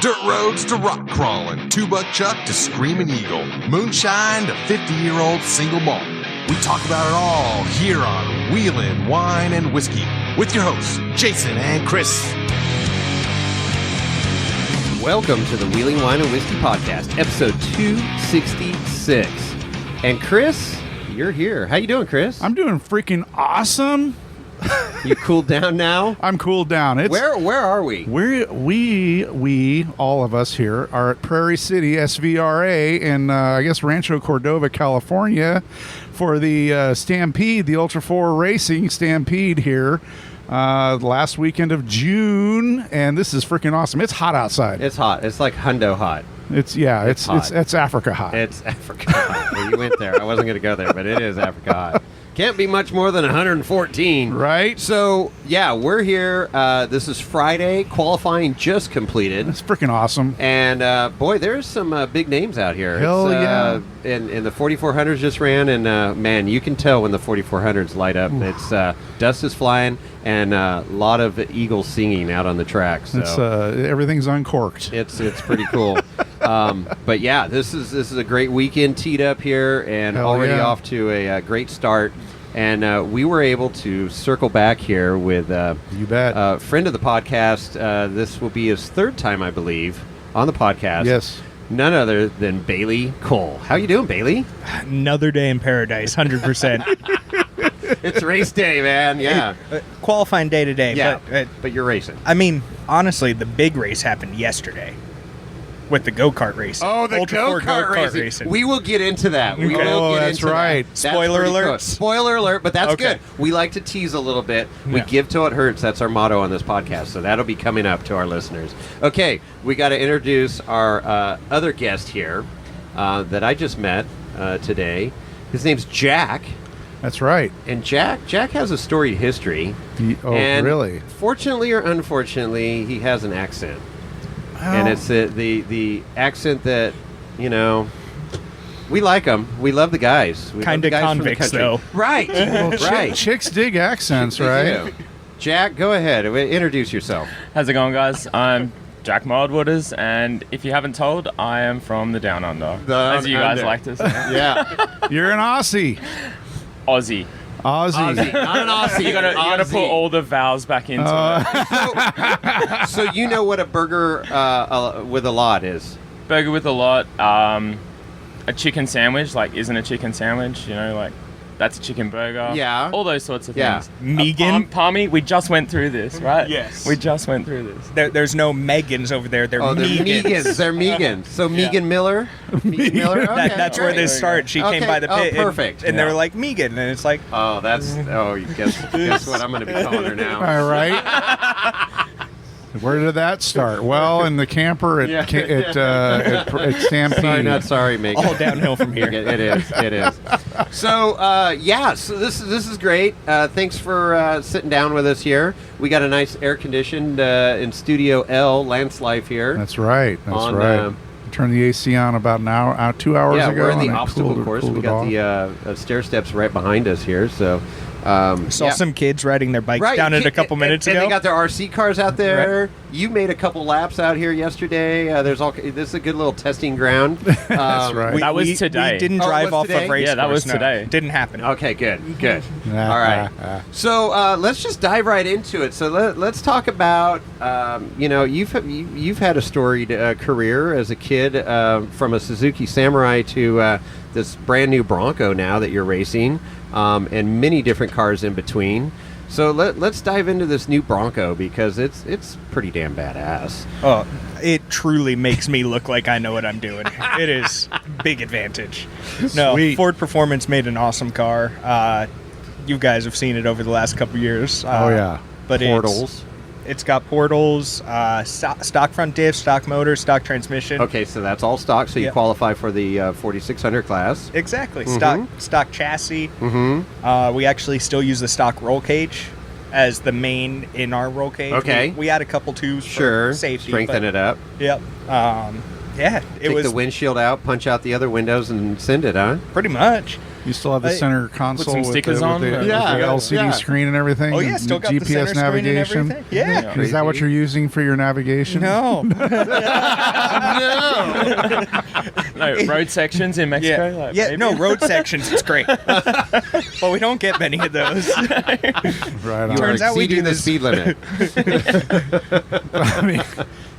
Dirt roads to rock crawling, two-buck chuck to screaming eagle, moonshine to 50-year-old single malt. We talk about it all here on Wheelin' Wine and Whiskey with your hosts, Jason and Chris. Welcome to the Wheeling Wine and Whiskey Podcast, episode 266. And Chris, you're here. How you doing, Chris? I'm doing freaking awesome. You cooled down now? I'm cooled down. Where are we? We all of us here are at Prairie City SVRA in I guess Rancho Cordova, California, for the Stampede, the Ultra 4 Racing Stampede here. Last weekend of June, and this is freaking awesome. It's hot outside. It's hot. It's like hundo hot. It's Africa hot. It's Africa hot. Well, you went there. I wasn't going to go there, but it is Africa hot. Can't be much more than 114. Right? So, yeah, we're here. This is Friday. Qualifying just completed. It's freaking awesome. And, boy, there's some big names out here. Hell yeah. And the 4400s just ran, and, man, you can tell when the 4400s light up. It's dust is flying and a lot of eagles singing out on the track. So. It's, everything's uncorked. It's pretty cool. But, yeah, this is a great weekend teed up here and Hell already yeah. off to a great start. And we were able to circle back here with you bet. a friend of the podcast. This will be his third time, I believe, on the podcast. Yes. None other than Bailey Cole. How you doing, Bailey? Another day in paradise, 100%. It's race day, man. Yeah. Qualifying day today. Yeah, but you're racing. I mean, honestly, the big race happened yesterday with the go-kart race. Oh, the Ultra 4 go-kart racing. We will get into that. We will get that's into right. That. Spoiler That's pretty alert. cool. Spoiler alert, but that's Okay. good. We like to tease a little bit. We Yeah. give till it hurts. That's our motto on this podcast, so that'll be coming up to our listeners. Okay, we got to introduce our other guest here that I just met today. His name's Jack. That's right. And Jack has a storied history. And really? Fortunately or unfortunately, he has an accent. And it's the accent that, you know, we like them. We love the guys. We Kind love the of guys from the convicts, country. though. Right. Right. Chicks dig accents, They right? do. Jack, go ahead. Introduce yourself. How's it going, guys? I'm Jack Mildwaters, and if you haven't told, I am from the Down Under, as you guys like to say. Yeah. You're an Aussie. Aussie. Aussie. Not an Aussie. You gotta put Aussie. all the vowels back into it. So you know what a burger with a lot is? Burger with a lot. A chicken sandwich, like, isn't a chicken sandwich, you know, like, that's a chicken burger. Yeah. All those sorts of Yeah. things. Megan? Palmy, we just went through this, right? Yes. We just went through this. There's no Megans over there. They're Oh, they're Megans. Megans. They're Megans. So Megan Miller? Megan Miller? Okay, That's where great. this started. She came by the pit. Oh, perfect. And they were like, Megan. And it's like, You guess what I'm going to be calling her now. All right. Where did that start? Well, in the camper at Stampede. Sorry, not sorry, Megan. all downhill from here. It is. So, so this is great. Thanks for sitting down with us here. We got a nice air-conditioned in Studio L, Lance Life here. That's right. That's On, right. Turned the AC on about an hour, 2 hours yeah, ago. we're in the and it obstacle cooled it- course. cooled We it got off. the stair steps right behind us here. So, Saw some kids riding their bikes down it a couple minutes ago. And they got their RC cars out there. You made a couple laps out here yesterday. This is a good little testing ground. That's right. That was today. We didn't Oh, drive was off today? of race Yeah, that course, was today. Didn't happen. Okay, good. All right. So let's just dive right into it. So let's talk about you've had a storied career as a kid from a Suzuki Samurai to this brand new Bronco now that you're racing, and many different cars in between. So let's dive into this new Bronco because it's pretty damn badass. Oh, it truly makes me look like I know what I'm doing. It is big advantage. No, Sweet. Ford Performance made an awesome car. You guys have seen it over the last couple years. Oh, yeah. But Portals. It's got portals, stock front diff, stock motor, stock transmission. Okay, so that's all stock. So you Yep. qualify for the 4600 class. Exactly. Mhm. Stock chassis. Mm-hmm. We actually still use the stock roll cage as the main in our roll cage. Okay. We add a couple tubes Sure. for safety. Strengthen it up. Yep. Yeah, it Take was the windshield out, punch out the other windows, and send it, huh? pretty much. You still have the center console some with stickers the, on? with the, Yeah, with the LCD yeah. screen and everything. Oh yeah, and still got the GPS center screen and navigation. everything. Yeah. Is that what you're using for your navigation? No. No, road sections in Mexico. Yeah. Like, Yeah. maybe? No, road sections. It's great. But we don't get many of those. Right on. Turns out we exceeding do the this- speed limit. I mean,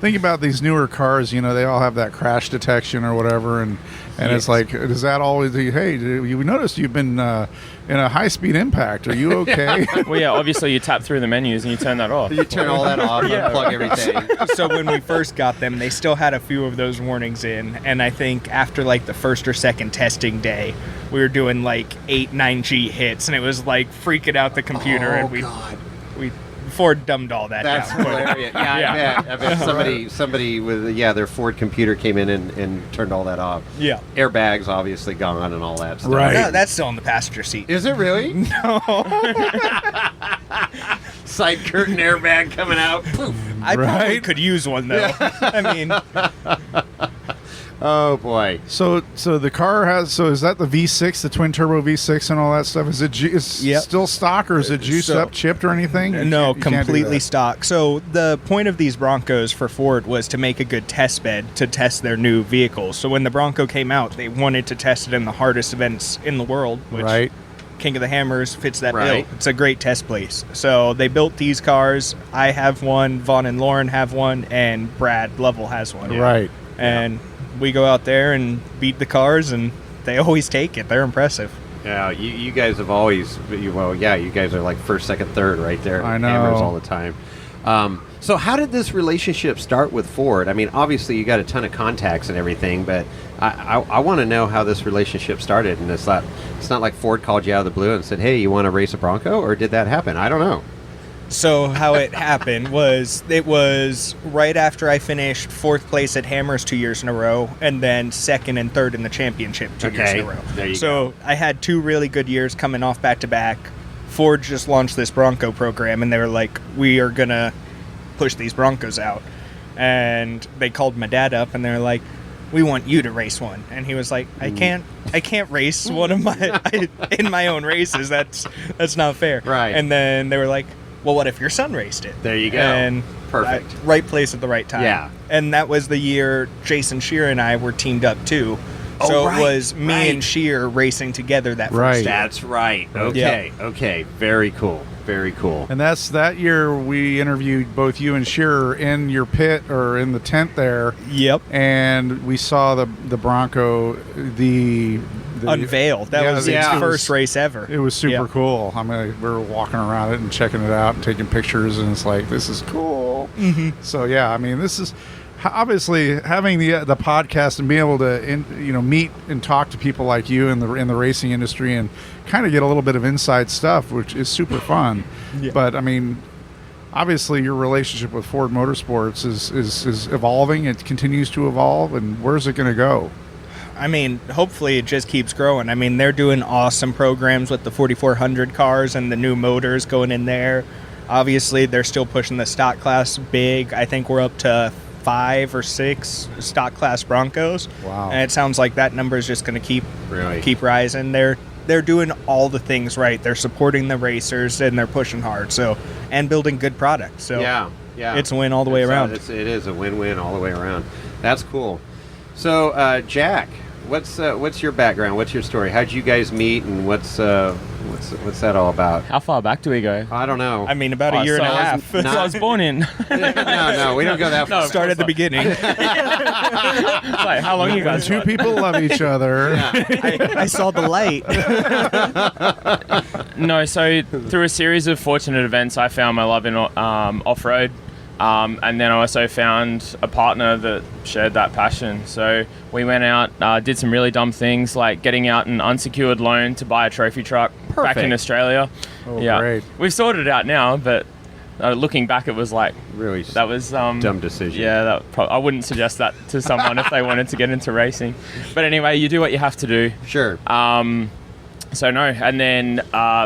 think about these newer cars. You know, they all have that crash detection or whatever, and it's like, does that always? Hey, we noticed you've been in a high-speed impact. Are you okay? Well, yeah, obviously you tap through the menus and you turn that off. You turn all that off, unplug everything. So when we first got them, they still had a few of those warnings in, and I think after like the first or second testing day, we were doing like 8-9G hits, and it was like freaking out the computer, and we Ford dumbed all that That's down. hilarious. Yeah, I bet somebody with their Ford computer came in and turned all that off. Yeah. Airbags obviously gone and all that stuff. Right. No, that's still in the passenger seat. Is it really? No. Side curtain airbag coming out. Poof. I probably Right. could use one though. I mean, Oh boy. So the car has. So is that the V6, the twin turbo V6, and all that stuff? Is it Yep. still stock, or is it juiced So- up, chipped, or anything? no, You can't do completely that. stock. So the point of these Broncos for Ford was to make a good test bed to test their new vehicles. So when the Bronco came out, they wanted to test it in the hardest events in the world, which Right. King of the Hammers fits that Right. bill. It's a great test place. So they built these cars. I have one, Vaughn and Lauren have one, and Brad Lovell has one. Right. And we go out there and beat the cars, and they always take it. They're impressive. Yeah, you guys have always, you guys are like first, second, third right there. I know. Hammers all the time. So how did this relationship start with Ford? I mean, obviously you got a ton of contacts and everything, but I want to know how this relationship started. And it's not like Ford called you out of the blue and said, hey, you want to race a Bronco? Or did that happen? I don't know. So how it happened was, it was right after I finished 4th place at Hammers 2 years in a row, and then 2nd and 3rd in the championship 2 years in a row. There you So I had 2 really good years coming off back to back. Ford just launched this Bronco program, and they were like, we are going to push these Broncos out. And they called my dad up, and they're like, we want you to race one. And he was like, I can't race one of my in my own races. That's not fair. Right. And then they were like, well, what if your son raced it? There you go. And Perfect. right place at the right time. Yeah. And that was the year Jason Shear and I were teamed up too. Oh, So right, it was me right. and Shear racing together that first Right. year. That's right. Okay. Okay. Very cool. Very cool. And that's that year we interviewed both you and Shearer in your pit or in the tent there, Yep. and we saw the Bronco, the Unveiled. That was its it was- first race ever. It was super Yeah. cool. I mean, we were walking around it and checking it out and taking pictures, and it's like, this is cool. Mm-hmm. So yeah, I mean, this is obviously having the podcast and being able to meet and talk to people like you in the racing industry and kind of get a little bit of inside stuff, which is super fun. Yeah. But I mean, obviously your relationship with Ford Motorsports is evolving. It continues to evolve, and where's it going to go? I mean, hopefully it just keeps growing. I mean, they're doing awesome programs with the 4400 cars and the new motors going in there. Obviously, they're still pushing the stock class big. I think we're up to 5 or 6 stock class Broncos. Wow. And it sounds like that number is just going to Really? keep rising. They're doing all the things right. They're supporting the racers, and they're pushing hard. So, and building good products. So Yeah. it's a win all the way around. It is a win-win all the way around. That's cool. So, Jack, what's your background? What's your story? How'd you guys meet, and what's that all about? How far back do we go? I don't know. I mean, about a year and a half. So I was born in. no, we don't go that far. Start at the beginning. It's like, how long you guys? Two people love each other. I saw the light. No, so through a series of fortunate events, I found my love in off-road. And then I also found a partner that shared that passion. So we went out, did some really dumb things, like getting out an unsecured loan to buy a trophy truck back in Australia. Oh, yeah, great. we've sorted it out now, but looking back, it was like Really that was dumb decision. Yeah, I wouldn't suggest that to someone if they wanted to get into racing. But anyway, you do what you have to do. Sure. So no, and then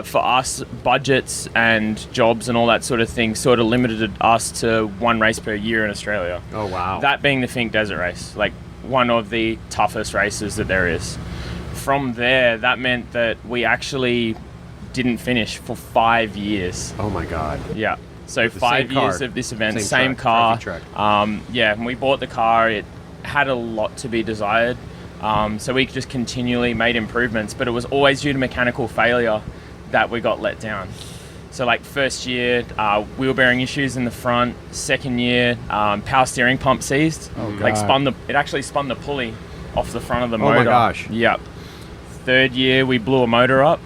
for us, budgets and jobs and all that sort of thing sort of limited us to one race per year in Australia. Oh, wow. That being the Fink Desert Race, like one of the toughest races that there is. from there, that meant that we actually didn't finish for 5 years. Oh my God. Yeah. So The 5 same car. years of this event, Same same truck, car. trophy truck. Yeah, when we bought the car, it had a lot to be desired. So we just continually made improvements, but it was always due to mechanical failure that we got let down. So like first year, wheel bearing issues in the front. Second year, power steering pump seized. Like it actually spun the pulley off the front of the motor. Oh my gosh. Yep. Third year, we blew a motor up.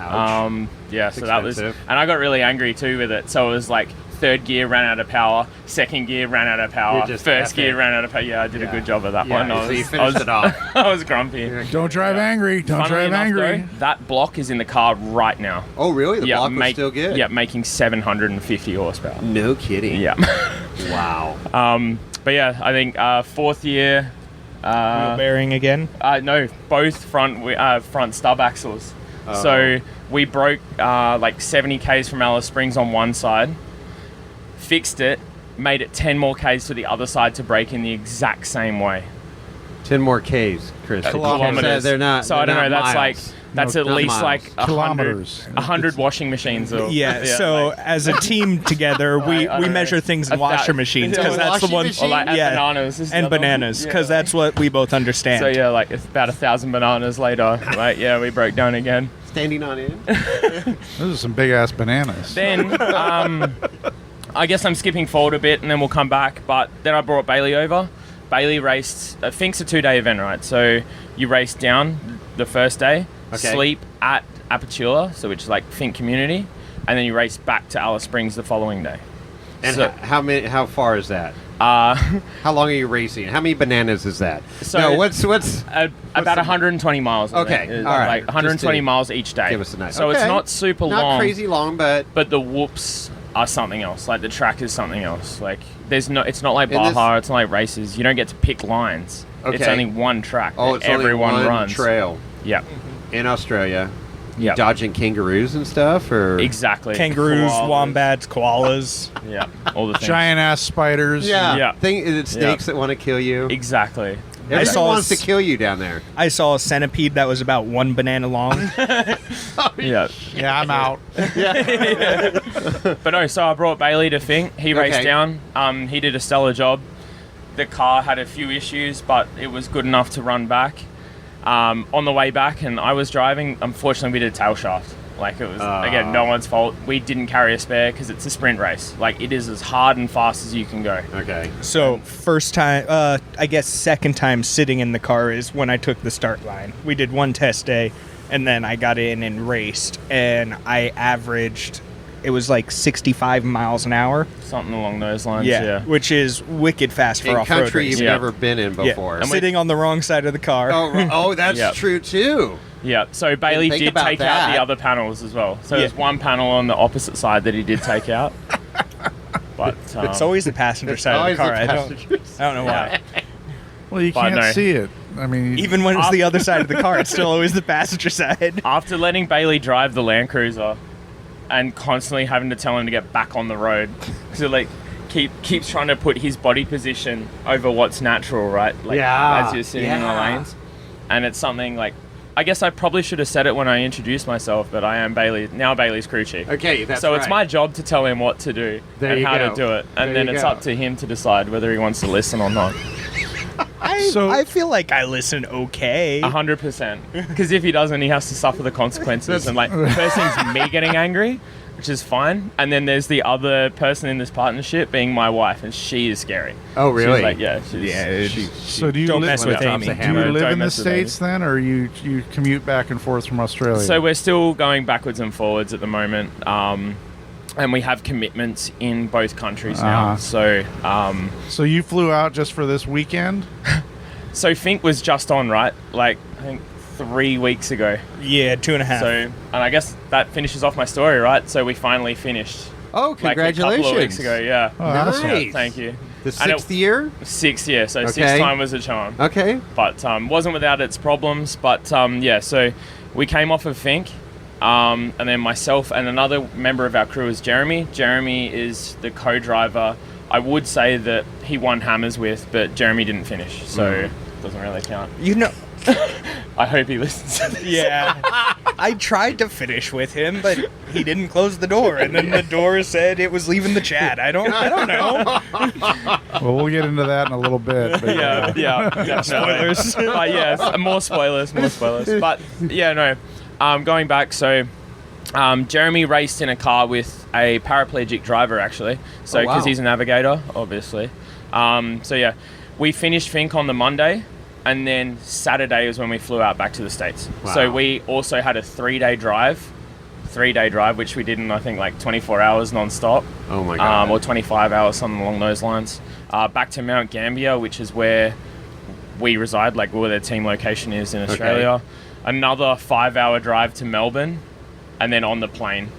Ouch. Yeah, It's so that was, expensive. and I got really angry too with it. So it was like third gear ran out of power, second gear ran out of power, You just first F gear it. ran out of power. Yeah, I did a good job of that Yeah, one. so you finished it off. I was grumpy. Don't drive angry. Don't Funnily drive enough, angry. though, that block is in the car right now. Oh, really? The block was still good? Yeah, making 750 horsepower. No kidding. Yeah. Wow. But yeah, I think fourth year. Wheel bearing again. No, both front stub axles. Oh. So we broke like 70 k's from Alice Springs on one side, fixed it, made it 10 more k's to the other side to brake in the exact same way. 10 more Ks, Chris. Kilometers. They're not. So I don't know. That's miles. that's at not least miles. like 100 Kilometers. 100 washing machines. Or, Yeah, so like, as a team together, we I don't measure know. things in A washer thou- machines Yeah, because that's the washing one. machine? or like yeah, bananas is the and other one. bananas Yeah. because that's what we both understand. So yeah, like it's about 1,000 bananas later. Like yeah, we broke down again. Standing on end. Those are some big ass bananas. Then I guess I'm skipping forward a bit and then we'll come back. But then I brought Bailey over. Bailey raced. Fink's a 2-day event, right? So you race down the first day, Okay. sleep at Apachula, so which is like Fink community, and then you race back to Alice Springs the following day. And So- how far is that? Uh, How long are you racing? How many bananas is that? So- no, what's about 120 miles. I Okay, think. all right. Like 120 Just to miles each day. give us a nice. So okay. it's not super not long. crazy long, but But the whoops are something else. Like the track is something else. Like it's not like And this- Baja. It's not like races. You don't get to pick lines. It's Okay. only one track. oh, that it's only everyone one runs. trail Yeah. in Australia. Yeah. Dodging kangaroos and stuff, or Exactly. Kangaroos, Koalas. wombats, koalas. Yeah. All the things. Giant ass spiders. yeah, Yeah. It's snakes that want to kill you. Exactly. Everyone saw wants to s- kill you down there. I saw a centipede that was about 1 banana long. Yeah. Yeah, I'm out. But no, so I brought Bailey to Fink. He raced Okay. down. He did a stellar job. The car had a few issues, but it was good enough to run back. On the way back, and I was driving, unfortunately we did a tail shaft. Like it was, again, no one's fault. We didn't carry a spare because it's a sprint race. Like it is as hard and fast as you can go. Okay. So first time, I guess second time sitting in the car is when I took the start line. We did one test day, and then I got in and raced, and I averaged, it was like 65 miles an hour. Something along those lines. Yeah, Yeah. which is wicked fast for In off-road country racing. you've Yeah. never been in before. Yeah, sitting on the wrong side of the car. Oh, that's Yep. true too. Yeah. So Bailey think did about take out that. the other panels as well. So Yeah. there's one panel on the opposite side that he did take out. But It's always the passenger It's side of the always car. the I don't passengers. know why. Well, you But can't no. see it. I mean, Even when it's the other side of the car, it's still always the passenger side. after letting Bailey drive the Land Cruiser and constantly having to tell him to get back on the road, because it like keeps trying to put his body position over what's natural, right? Like Yeah, as you're sitting in the yeah. lanes, and it's something like, I guess I probably should have said it when I introduced myself, but I am Bailey's crew chief. Okay, that's so it's right. my job to tell him what to do There and you how go. to do it, and There then you it's go. up to him to decide whether he wants to listen or not. I feel like I listen okay. 100%. Because if he doesn't, he has to suffer the consequences. And like, the first thing's me getting angry, which is fine. And then there's the other person in this partnership being my wife, and she is scary. Oh, really? She's like, yeah, she's, so do you Don't li- mess with Drops Amy. a Do hammer. you live Don't in the mess with Amy. States then, or you commute back and forth from Australia? So we're still going backwards and forwards at the moment. And we have commitments in both countries now. Uh-huh. So you flew out just for this weekend? So Fink was just on, right? Like, I think 3 weeks ago. Yeah, 2.5. So, and I guess that finishes off my story, right? So we finally finished. Oh, Like congratulations! a couple of weeks ago, yeah. Oh, awesome. Nice. Thank you. The And it- 6th year. 6th year, so Okay. 6th time was a charm. Okay. But wasn't without its problems. But yeah, so we came off of Fink, and then myself and another member of our crew is Jeremy. Jeremy is the co-driver. I would say that he won Hammers with, but Jeremy didn't finish, so it doesn't really count. You know, I hope he listens to this. Yeah. I tried to finish with him, but he didn't close the door, and then the door said it was leaving the chat. I don't know. Well, we'll get into that in a little bit. But Yeah, spoilers. More spoilers. But yeah, no. Going back, so Jeremy raced in a car with a paraplegic driver, actually. So because he's a navigator, obviously. So yeah, we finished Fink on the Monday. And then Saturday is when we flew out back to the States. Wow. So we also had a 3-day drive, which we did in, I think, like 24 hours non-stop. Oh, my God. Or 25 hours, something along those lines. Back to Mount Gambier, which is where we reside, like where their team location is in Australia. Okay. Another 5-hour drive to Melbourne, and then on the plane.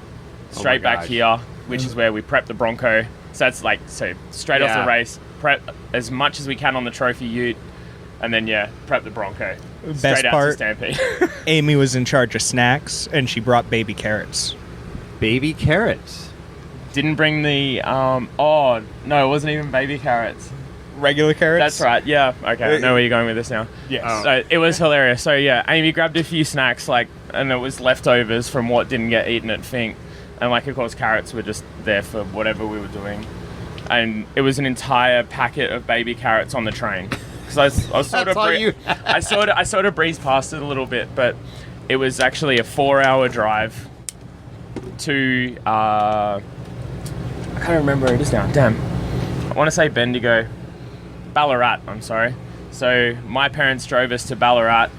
Straight back here, which is where we prep the Bronco. So that's like, straight off the race, prep as much as we can on the trophy ute. And then, prep the Bronco. Best out part, to Stampede. Amy was in charge of snacks, and she brought baby carrots. Baby carrots? Didn't bring the... no, it wasn't even baby carrots. Regular carrots? That's right, yeah. Okay, I know where you're going with this now. Yes. Oh. So it was hilarious. So, Amy grabbed a few snacks, and it was leftovers from what didn't get eaten at Fink. And, of course, carrots were just there for whatever we were doing. And it was an entire packet of baby carrots on the train. Because I sort of breezed past it a little bit, but it was actually a 4-hour drive to I can't remember it is now. Damn, I want to say Ballarat. I'm sorry. So my parents drove us to Ballarat.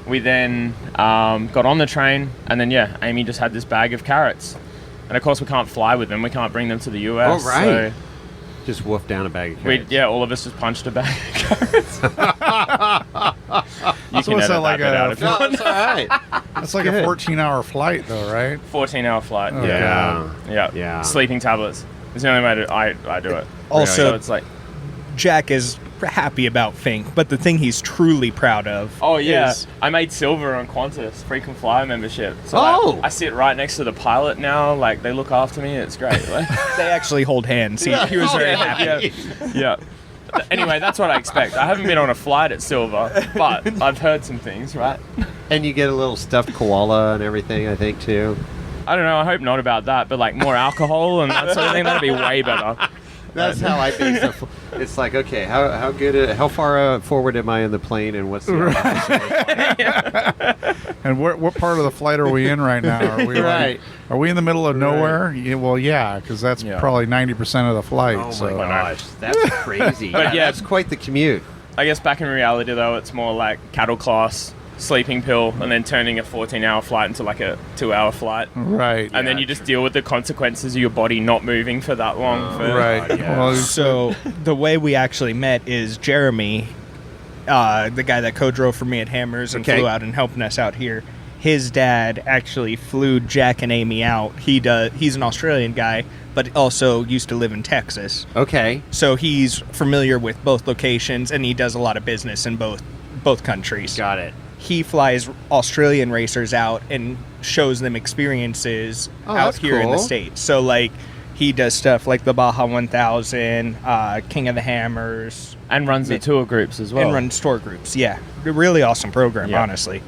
We then got on the train, and then Amy just had this bag of carrots, and of course we can't fly with them. We can't bring them to the US. Oh, right. So just wolfed down a bag of carrots. All of us just punched a bag of carrots. You can edit that bit out if you want. That's all right. That's like a 14-hour flight, though, right? 14-hour flight. Oh, Yeah. Sleeping tablets. It's the only way I do it. Also, really. So it's like Jack is happy about Fink, but the thing he's truly proud of is... I made silver on Qantas, frequent flyer membership. So I sit right next to the pilot now. Like, they look after me. It's great. Like, they actually hold hands. He was very happy. Yeah. Anyway, that's what I expect. I haven't been on a flight at Silver, but I've heard some things, right? And you get a little stuffed koala and everything, I think, too. I don't know. I hope not about that, but like more alcohol and that sort of thing, that'd be way better. That's how I think stuff. It's like, okay, how far forward am I in the plane, and what's the And what part of the flight are we in right now? Are we are we in the middle of nowhere? Yeah, well, because that's probably 90% of the flight. Oh my gosh, that's crazy. But that's quite the commute. I guess back in reality though, it's more like cattle class, sleeping pill, and then turning a 14-hour flight into like a 2-hour flight. Right. And then you just deal with the consequences of your body not moving for that long. Right. Yeah. Well, so the way we actually met is Jeremy, the guy that co-drove for me at Hammers and flew out and helping us out here. His dad actually flew Jack and Amy out. He's an Australian guy, but also used to live in Texas. Okay. So he's familiar with both locations, and he does a lot of business in both countries. Got it. He flies Australian racers out and shows them experiences out here in the States. So, like, he does stuff like the Baja 1000, King of the Hammers. And runs the tour groups as well. And runs tour groups, yeah. A really awesome program, honestly.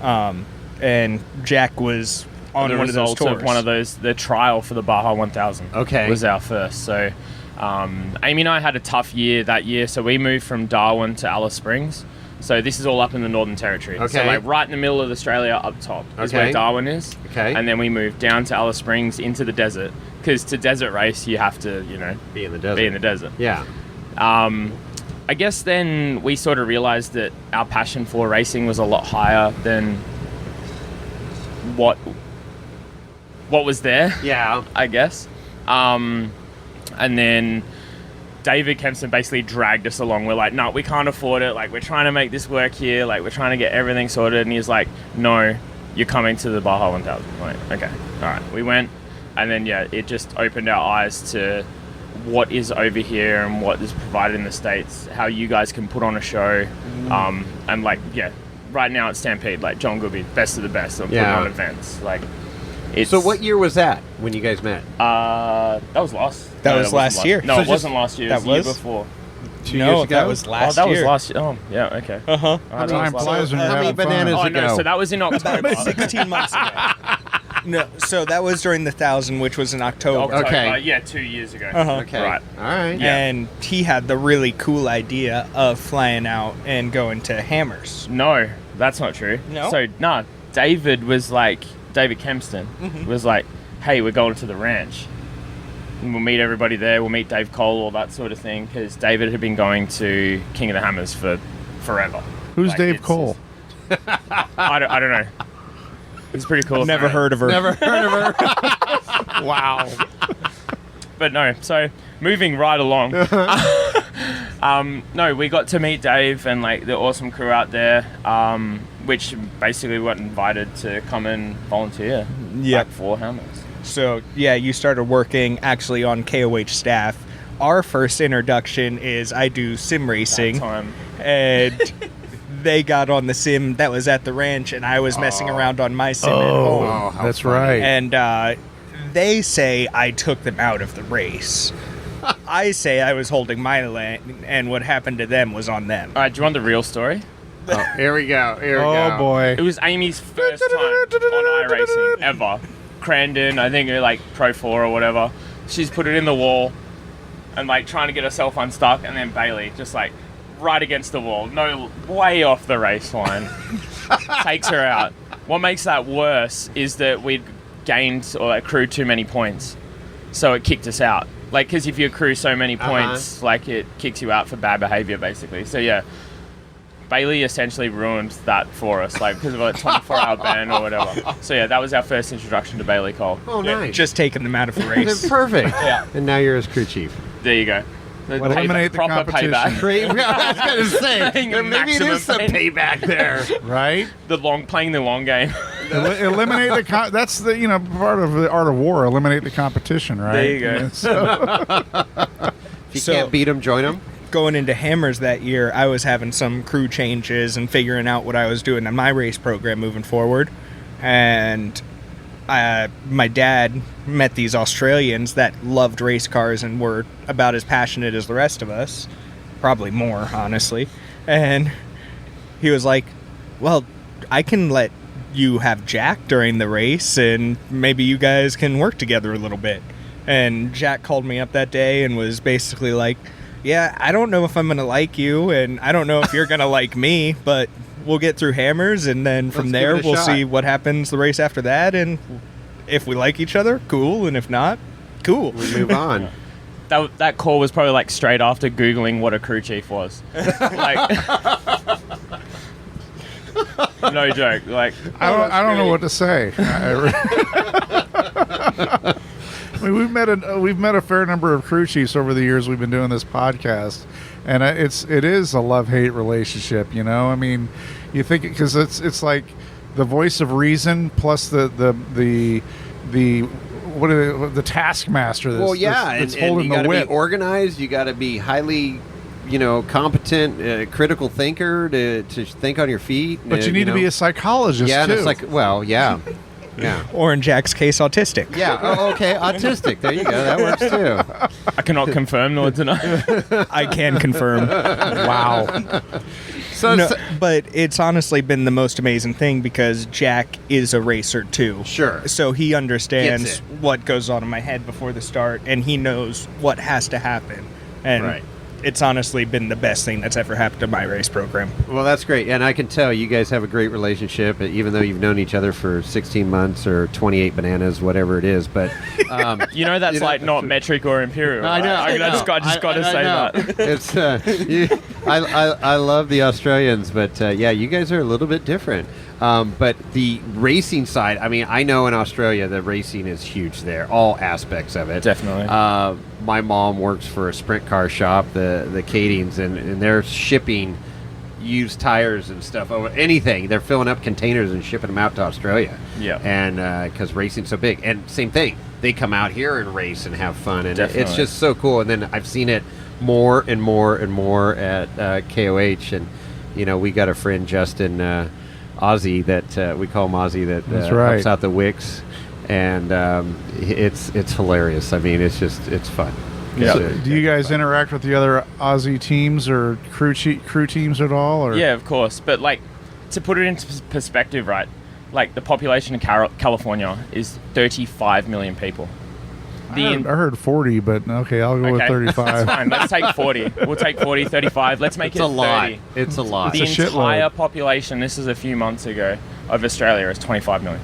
And Jack was on one of those tours. One of those, the trial for the Baja 1000 was our first. So, Amy and I had a tough year that year. So we moved from Darwin to Alice Springs. So this is all up in the Northern Territory. Okay. So like right in the middle of Australia, up top is where Darwin is. Okay. And then we moved down to Alice Springs into the desert, because to desert race you have to, be in the desert. Yeah. I guess then we sort of realized that our passion for racing was a lot higher than what was there. Yeah. I guess. And then David Kempson basically dragged us along. We're like, no, we can't afford it. Like, we're trying to make this work here. Like, we're trying to get everything sorted. And he's like, no, you're coming to the Baja 1000. Like, okay, all right. We went, and then it just opened our eyes to what is over here and what is provided in the States. How you guys can put on a show, and like, right now it's Stampede. Like John Goodby, best of the best on putting on events. Like, so what year was that when you guys met? That was last. That was last year. No, it wasn't last year. It was the year before. 2 years ago? that was last that year. was last year. Oh, yeah, okay. Uh-huh. Time flies when you're how many having fun. bananas Oh, ago? no, so that was in October. About 16 months ago. No, so that was during the 1,000, which was in October. October, Okay. Yeah, 2 years ago. Uh-huh. Okay. Right. All right. Yeah. And he had the really cool idea of flying out and going to Hammers. No, that's not true. No? So, David Kempston was like, hey, we're going to the ranch. And we'll meet everybody there. We'll meet Dave Cole, all that sort of thing. Because David had been going to King of the Hammers for forever. Who's Like, Dave it's Cole? I don't know. It's pretty cool. Never heard of her. Never heard of her. Wow. But no, so moving right along. No, we got to meet Dave and like the awesome crew out there, which basically got invited to come and volunteer back for Hammers. So, yeah, you started working actually on KOH staff. Our first introduction is I do sim racing. That time. And they got on the sim that was at the ranch, and I was messing around on my sim at home. Oh, how that's funny. right. And they say I took them out of the race. I say I was holding my lane, and what happened to them was on them. All right, do you want the real story? Oh, here we go. Here we go. Oh boy. It was Amy's first time on iRacing ever. Crandon, I think like Pro 4 or whatever. She's put it in the wall and like trying to get herself unstuck, and then Bailey just like right against the wall, no, way off the race line, takes her out. What makes that worse is that we'd gained or accrued too many points, so it kicked us out. Like, because if you accrue so many points, like it kicks you out for bad behavior, basically. So yeah, Bailey essentially ruined that for us, like because of a 24-hour ban or whatever. So yeah, that was our first introduction to Bailey Cole. Oh, nice. Just taking them out of a race. Perfect. Yeah. And now you're his crew chief. There you go. Eliminate the proper competition. payback. Great. I was going to say, Paying maybe it is some maximum payback there. Right? Playing the long game. Eliminate the that's the part of the art of war. Eliminate the competition, right? There you go. Yeah, so, If you So- can't beat him, join him. Going into Hammers that year, I was having some crew changes and figuring out what I was doing in my race program moving forward. And my dad met these Australians that loved race cars and were about as passionate as the rest of us. Probably more, honestly. And he was like, well, I can let you have Jack during the race and maybe you guys can work together a little bit. And Jack called me up that day and was basically like, yeah, I don't know if I'm going to like you, and I don't know if you're going to like me, but we'll get through Hammers, and then from Let's there, give it a we'll shot. see what happens the race after that, and if we like each other, cool, and if not, cool. We move on. That call was probably like straight after Googling what a crew chief was. Like, no joke. Like, I don't know what to say. I mean, we've met a fair number of crew chiefs over the years we've been doing this podcast, and it is a love-hate relationship. You know, I mean, you think because it's like the voice of reason plus the taskmaster. Well, yeah, that's and holding you got the to be whip. organized. You got to be highly, competent, critical thinker to think on your feet. But you need to be a psychologist yeah, too. and it's like, well, yeah, yeah. Or in Jack's case, autistic. Yeah. Oh, okay. Autistic. There you go. That works too. I cannot confirm nor deny. I can confirm. Wow. So, No, but it's honestly been the most amazing thing because Jack is a racer too. Sure. So he understands Gets it. what goes on in my head before the start, and he knows what has to happen. And Right. it's honestly been the best thing that's ever happened to my race program. well, that's great, and I can tell you guys have a great relationship, even though you've known each other for 16 months or 28 bananas, whatever it is. But You know that's like not metric or imperial. I know. Right? I just got to say know. that. It's I love the Australians, but yeah, you guys are a little bit different. But the racing side, I mean, I know in Australia the racing is huge there, all aspects of it. Definitely. My mom works for a sprint car shop, the Cadings, and they're shipping used tires and stuff over anything. They're filling up containers and shipping them out to Australia. Yeah. And because racing's so big, and same thing, they come out here and race and have fun, and it's Definitely. just so cool. And then I've seen it more and more and more at KOH, and we got a friend Justin Ozzy that we call him Ozzy that That's right. helps out the Wicks, and it's hilarious. I mean, it's fun. Yeah. So do you guys interact with the other Aussie teams or crew teams at all? Or? Yeah, of course. But like, to put it into perspective, right? Like the population of California is 35 million people. I heard 40, but okay, I'll go with 35. That's fine. Let's take 40. We'll take 40, 35. Let's make It's it a lot. 30. It's a lot. The It's a entire shitload. population, this is a few months ago, of Australia is 25 million.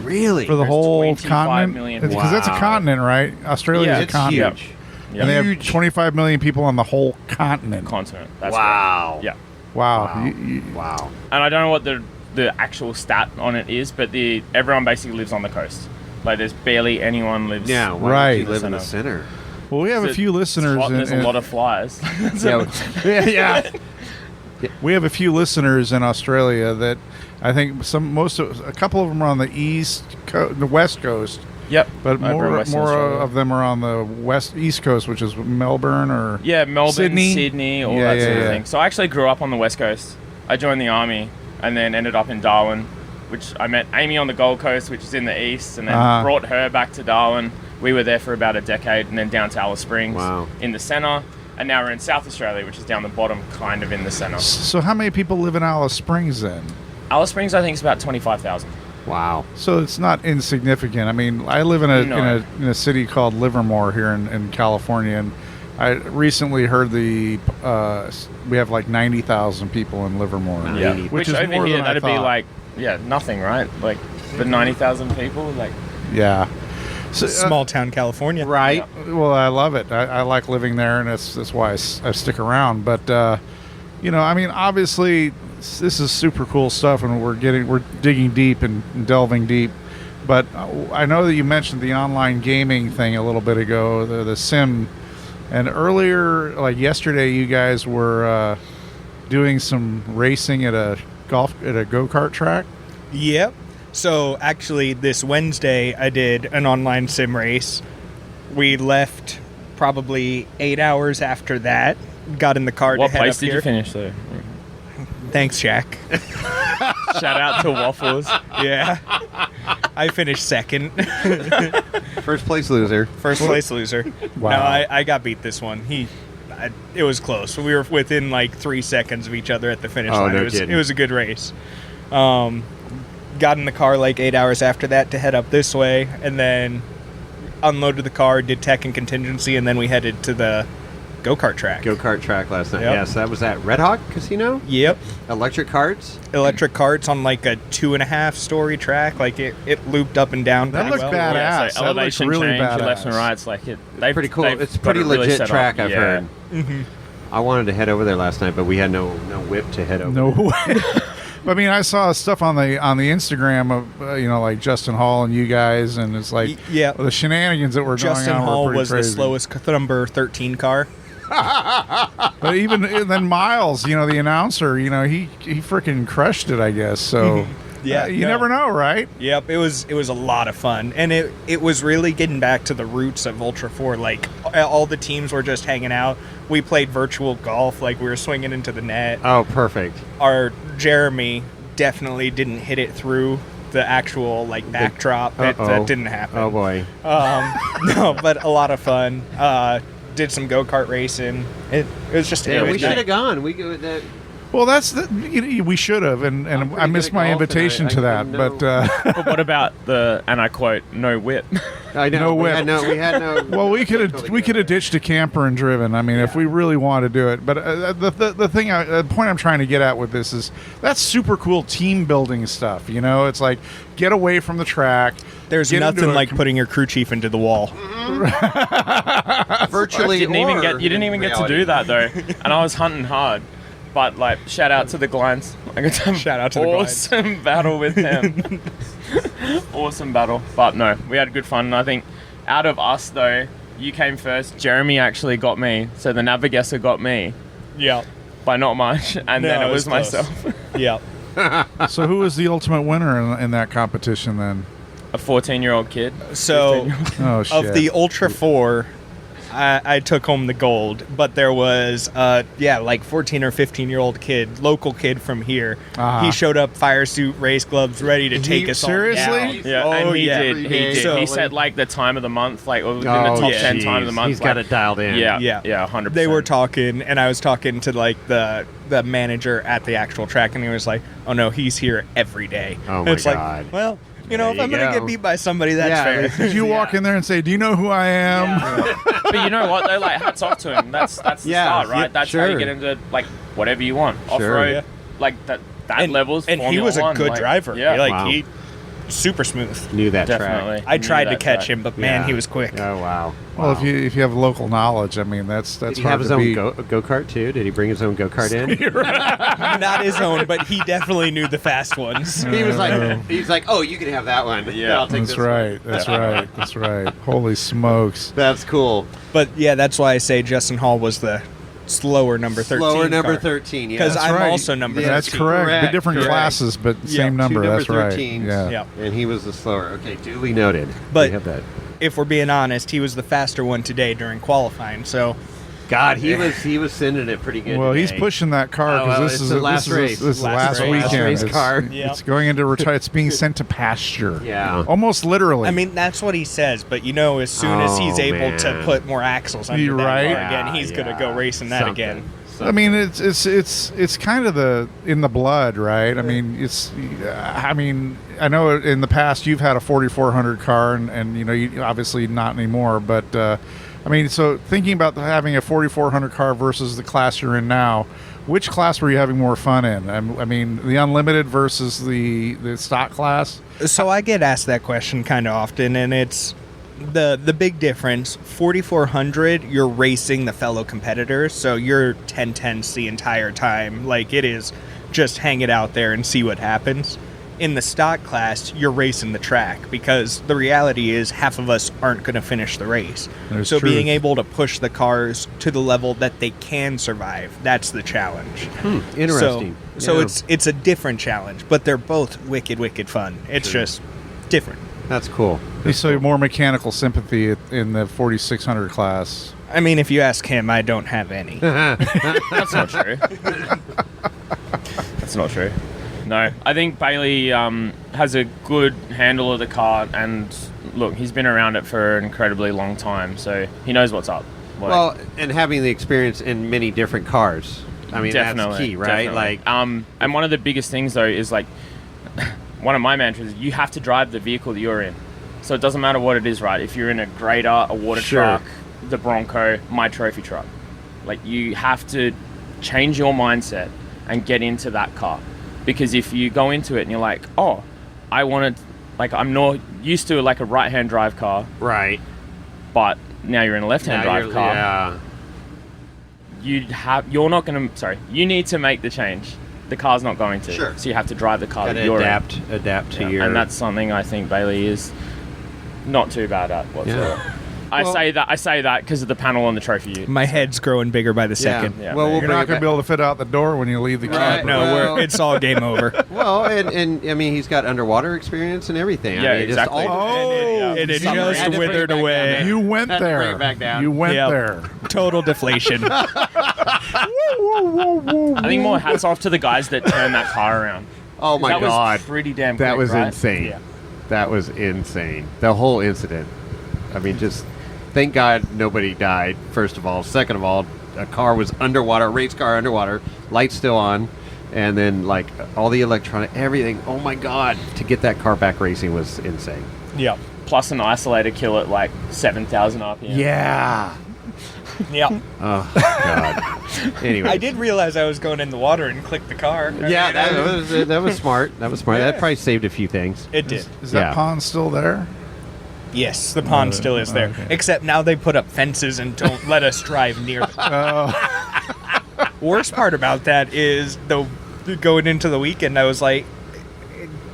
Really? For the There's whole 25 continent? million. Because that's a Wow. continent, right? Australia Yeah, is a it's continent. huge. Yeah. And they have Huge. 25 million people on the whole continent. Continent. That's Wow. correct. Yeah. Wow. Wow. Wow. And I don't know what the actual stat on it is, but everyone basically lives on the coast. Like there's barely anyone lives. Yeah, why Right. would you live in the center? Well, we have a It's few listeners. hot and there's a lot of flies. Yeah. We have a few listeners in Australia that I think a couple of them are on the the west coast, Yep. but Over in more Western Australia. of them are on the east coast, which is Melbourne or Yeah, Melbourne, Sydney? all Yeah, that sort yeah. of thing. So I actually grew up on the West Coast. I joined the army and then ended up in Darwin, which I met Amy on the Gold Coast, which is in the east, and then brought her back to Darwin. We were there for about a decade, and then down to Alice Springs in the center. And now we're in South Australia, which is down the bottom, kind of in the center. So how many people live in Alice Springs then? Alice Springs, I think, is about 25,000. Wow. So it's not insignificant. I mean, I live in in a city called Livermore here in California, and I recently heard we have like 90,000 people in Livermore. Yeah. which is over more here, than I that'd be thought. like, nothing, right? Like, the 90,000 people, like... Yeah. So, Small town California. Right. well, I love it. I like living there, and that's why I stick around. But I mean, obviously, this is super cool stuff, and we're digging deep and delving deep. But I know that you mentioned the online gaming thing a little bit ago, the sim, and earlier, like yesterday, you guys were doing some racing at a go-kart track. Yep. So actually, this Wednesday, I did an online sim race. We left probably 8 hours after that. Got in the car What to head place up did here. you finish, though? Thanks, Jack. Shout out to Waffles. Yeah. I finished second. First place loser. First place loser. Wow. No, I got beat this one. It was close. We were within like 3 seconds of each other at the finish line. no It was, kidding. it was a good race. Got in the car like 8 hours after that to head up this way, and then unloaded the car, did tech and contingency, and then we headed to the go-kart track. Go-kart track last night. Yep. Yes, that was at Red Hawk Casino. Yep. Electric carts. Electric carts on like a 2.5-story track. Like it looped up and down. That pretty looked well. bad. Yeah, Badass. so That elevation looks really change, left badass. and right. It's like Pretty cool. It's got pretty it really legit set up. track, I've Yeah. heard. Mm-hmm. I wanted to head over there last night, but we had no whip to head over. No way. I mean, I saw stuff on the Instagram of like Justin Hall and you guys, and it's like Yeah. the shenanigans that were Justin going on Hall were pretty was crazy. the slowest number 13 car. But even then, Miles, the announcer, he freaking crushed it, I guess. So Yeah, you no. never know, right? Yep, it was a lot of fun, and it was really getting back to the roots of Ultra 4. Like all the teams were just hanging out. We played virtual golf, like we were swinging into the net. Oh, perfect. Our Jeremy definitely didn't hit it through the actual like backdrop. That didn't happen. Oh boy. No, but a lot of fun. Did some go-kart racing. It was just Yeah, it we was should nice. have gone. We go that. Well, that's we should have, and I'm pretty I good missed at my golf, and invitation I to that. wouldn't But know. But what about and I quote, no whip? I know. No we whip. had no. We had no. well, we could have ditched a camper and driven. I mean, if we really wanted to do it. But the point I'm trying to get at with this is that's super cool team building stuff. It's like get away from the track. There's get into nothing a like putting your crew chief into the wall. Virtually. You didn't even get to do that though, and I was hunting hard. But like, shout out to the Glinds. I got to have Shout out to the Glinds. awesome battle with them. Awesome battle. But no, we had good fun. And I think out of us though, you came first. Jeremy actually got me, so the Navigator got me Yeah. by not much, and then it was close. myself. Yeah. So who was the ultimate winner in that competition then? A 14-year-old kid. So Oh shit! of the Ultra 4, I took home the gold, but there was, like 14 or 15-year-old kid, local kid from here. He showed up, fire suit, race gloves, ready to take us seriously? all down. Yeah, Oh, and he yeah. did. He did. So, He set like the time of the month, like within the top 10 time of the month. He's got it dialed in. Yeah, Yeah. yeah, 100%. they were talking, and I was talking to like the manager at the actual track, and he was like, "Oh no, he's here every day." Oh, And my it's God. like, well, you know, There if you I'm gonna go. get beat by somebody, that's fair. Did you walk in there and say, "Do you know who I am?" But you know what? Though, like, hats off to him. That's the start, right? yeah, That's how you sure. get into like whatever you want, off road, Yeah. like that And, levels. and he Formula was a 1, good like, driver. Yeah, Wow. He super smooth. Knew that definitely. track. I Knew tried to that catch track. him, but man, Yeah. he was quick. Oh, wow. Well, Wow. if you have local knowledge, I mean, that's Did he hard have his to own beat. go-kart, too? Did he bring his own go-kart in? Not his own, but he definitely knew the fast ones. He was like, he's like, oh, you can have that one. Yeah. I'll take That's this right. one. That's right. That's right. Holy smokes! That's cool. But yeah, that's why I say Justin Hall was the slower number 13. Slower number car. 13, yeah. Because That's I'm right. also number Yeah, That's 13. correct. Correct, The different correct. classes, but Yeah, same number. Two number That's right. 13s. Yeah. Yeah. And he was the slower. Okay, duly noted. But- we have that. If we're being honest, he was the faster one today during qualifying. So God, he was sending it pretty good. Well, he's today. pushing that car Oh, because well, this it's is the a- last this race. is this is Last last race. weekend. Race It's, car. Yeah. it's going into retire. It's being sent to pasture. Yeah. Almost literally. I mean, that's what he says. But you know, as soon as he's Oh, able to man. put more axles under You're that right. car again, he's gonna go racing that Something. again. I mean, it's kind of in the blood, right? I mean, I know in the past you've had a 4400 car, and you obviously not anymore. But I mean, so thinking about having a 4400 car versus the class you're in now, which class were you having more fun in? I mean, the unlimited versus the stock class. So I get asked that question kind of often, and it's the big difference. 4400, you're racing the fellow competitors, so you're 10-10s the entire time. Like, it is just hang it out there and see what happens. In the stock class, you're racing the track, because the reality is half of us aren't going to finish the race. There's So truth. being able to push the cars to the level that they can survive, that's the challenge. Interesting. So Yeah. it's a different challenge, but they're both wicked fun. It's just different. That's cool. So more mechanical sympathy in the 4600 class. I mean, if you ask him, I don't have any. That's not true. That's not true. No, I think Bailey has a good handle of the car, and look, he's been around it for an incredibly long time, so he knows what's up. Like, Well, and having the experience in many different cars. I mean, that's key, right? definitely. Like, and one of the biggest things though is like, one of my mantras is you have to drive the vehicle that you're in. So it doesn't matter what it is, right? If you're in a grader, a water Sure. truck, the Bronco, my trophy truck, like you have to change your mindset and get into that car. Because if you go into it and you're like, oh, I wanted, like, I'm not used to like a right-hand drive car, right. but now you're in a left-hand Now drive you're- car. Yeah. You need to make the change. The car's not going to. Sure. So you have to drive the car that Gotta you're adapt to in. your. And that's something I think Bailey is not too bad at whatsoever. Yeah. I Well- say that because of the panel on the trophy. My head's growing bigger by the second. Yeah. Well, we'll You're bring not it going to back. be able to fit out the door when you leave the Right. camper. No, Well- it's all game over. Well, and I mean, he's got underwater experience and everything. Yeah, I mean, just exactly. all- And it Somebody just had to bring it withered back down away. there. You went Had to bring there. it back down. You went Yep. there. Total deflation. I think more hats off to the guys that turned that car around. Oh my that God, was pretty damn that quick, was right? insane. Yeah. That was insane. The whole incident. I mean, just thank God nobody died. First of all, second of all, a car was underwater, a race car underwater, lights still on, and then like all the electronic, everything. Oh my God, to get that car back racing was insane. Yeah. Plus an isolator kill at like 7,000 RPM. Yeah. Yeah. Oh God. Anyway, I did realize I was going in the water and clicked the car. Yeah, that was smart. That was smart. That probably saved a few things. It did. Is that Yeah. pond still there? Yes, the pond still is there. okay. Except now they put up fences and don't let us drive near them. Oh, Worst part about that is going into the weekend, I was like,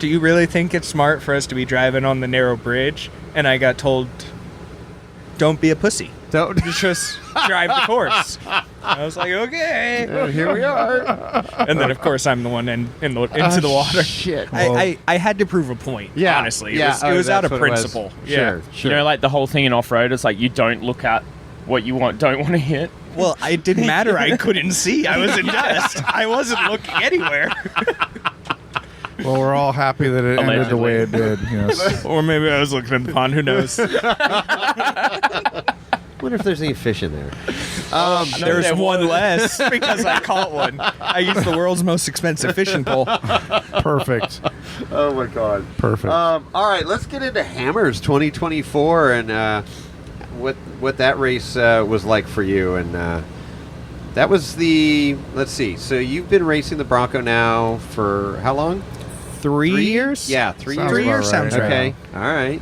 do you really think it's smart for us to be driving on the narrow bridge? And I got told, don't be a pussy. Don't. Just drive the course. I was like, okay. Here we are. And then, of course, I'm the one into the water. Shit. I had to prove a point, Yeah, honestly. yeah. It was out That's of what it was. principle. Sure, Yeah. sure. You know, like the whole thing in off-road is like you don't look at what you don't want to hit. Well, it didn't matter. I couldn't see. I was in dust. I wasn't looking anywhere. Well, we're all happy that it ended the way it did. Yes. Or maybe I was looking at the pond. Who knows? Wonder if there's any fish in there. There's one less because I caught one. I used the world's most expensive fishing pole. Perfect. Oh my God. Perfect. All right, let's get into Hammers 2024 and what that race was like for you. And that was let's see. So you've been racing the Bronco now for how long? 3 years? Yeah, 3 Sounds years. 3 years right. sounds right. Okay. All right.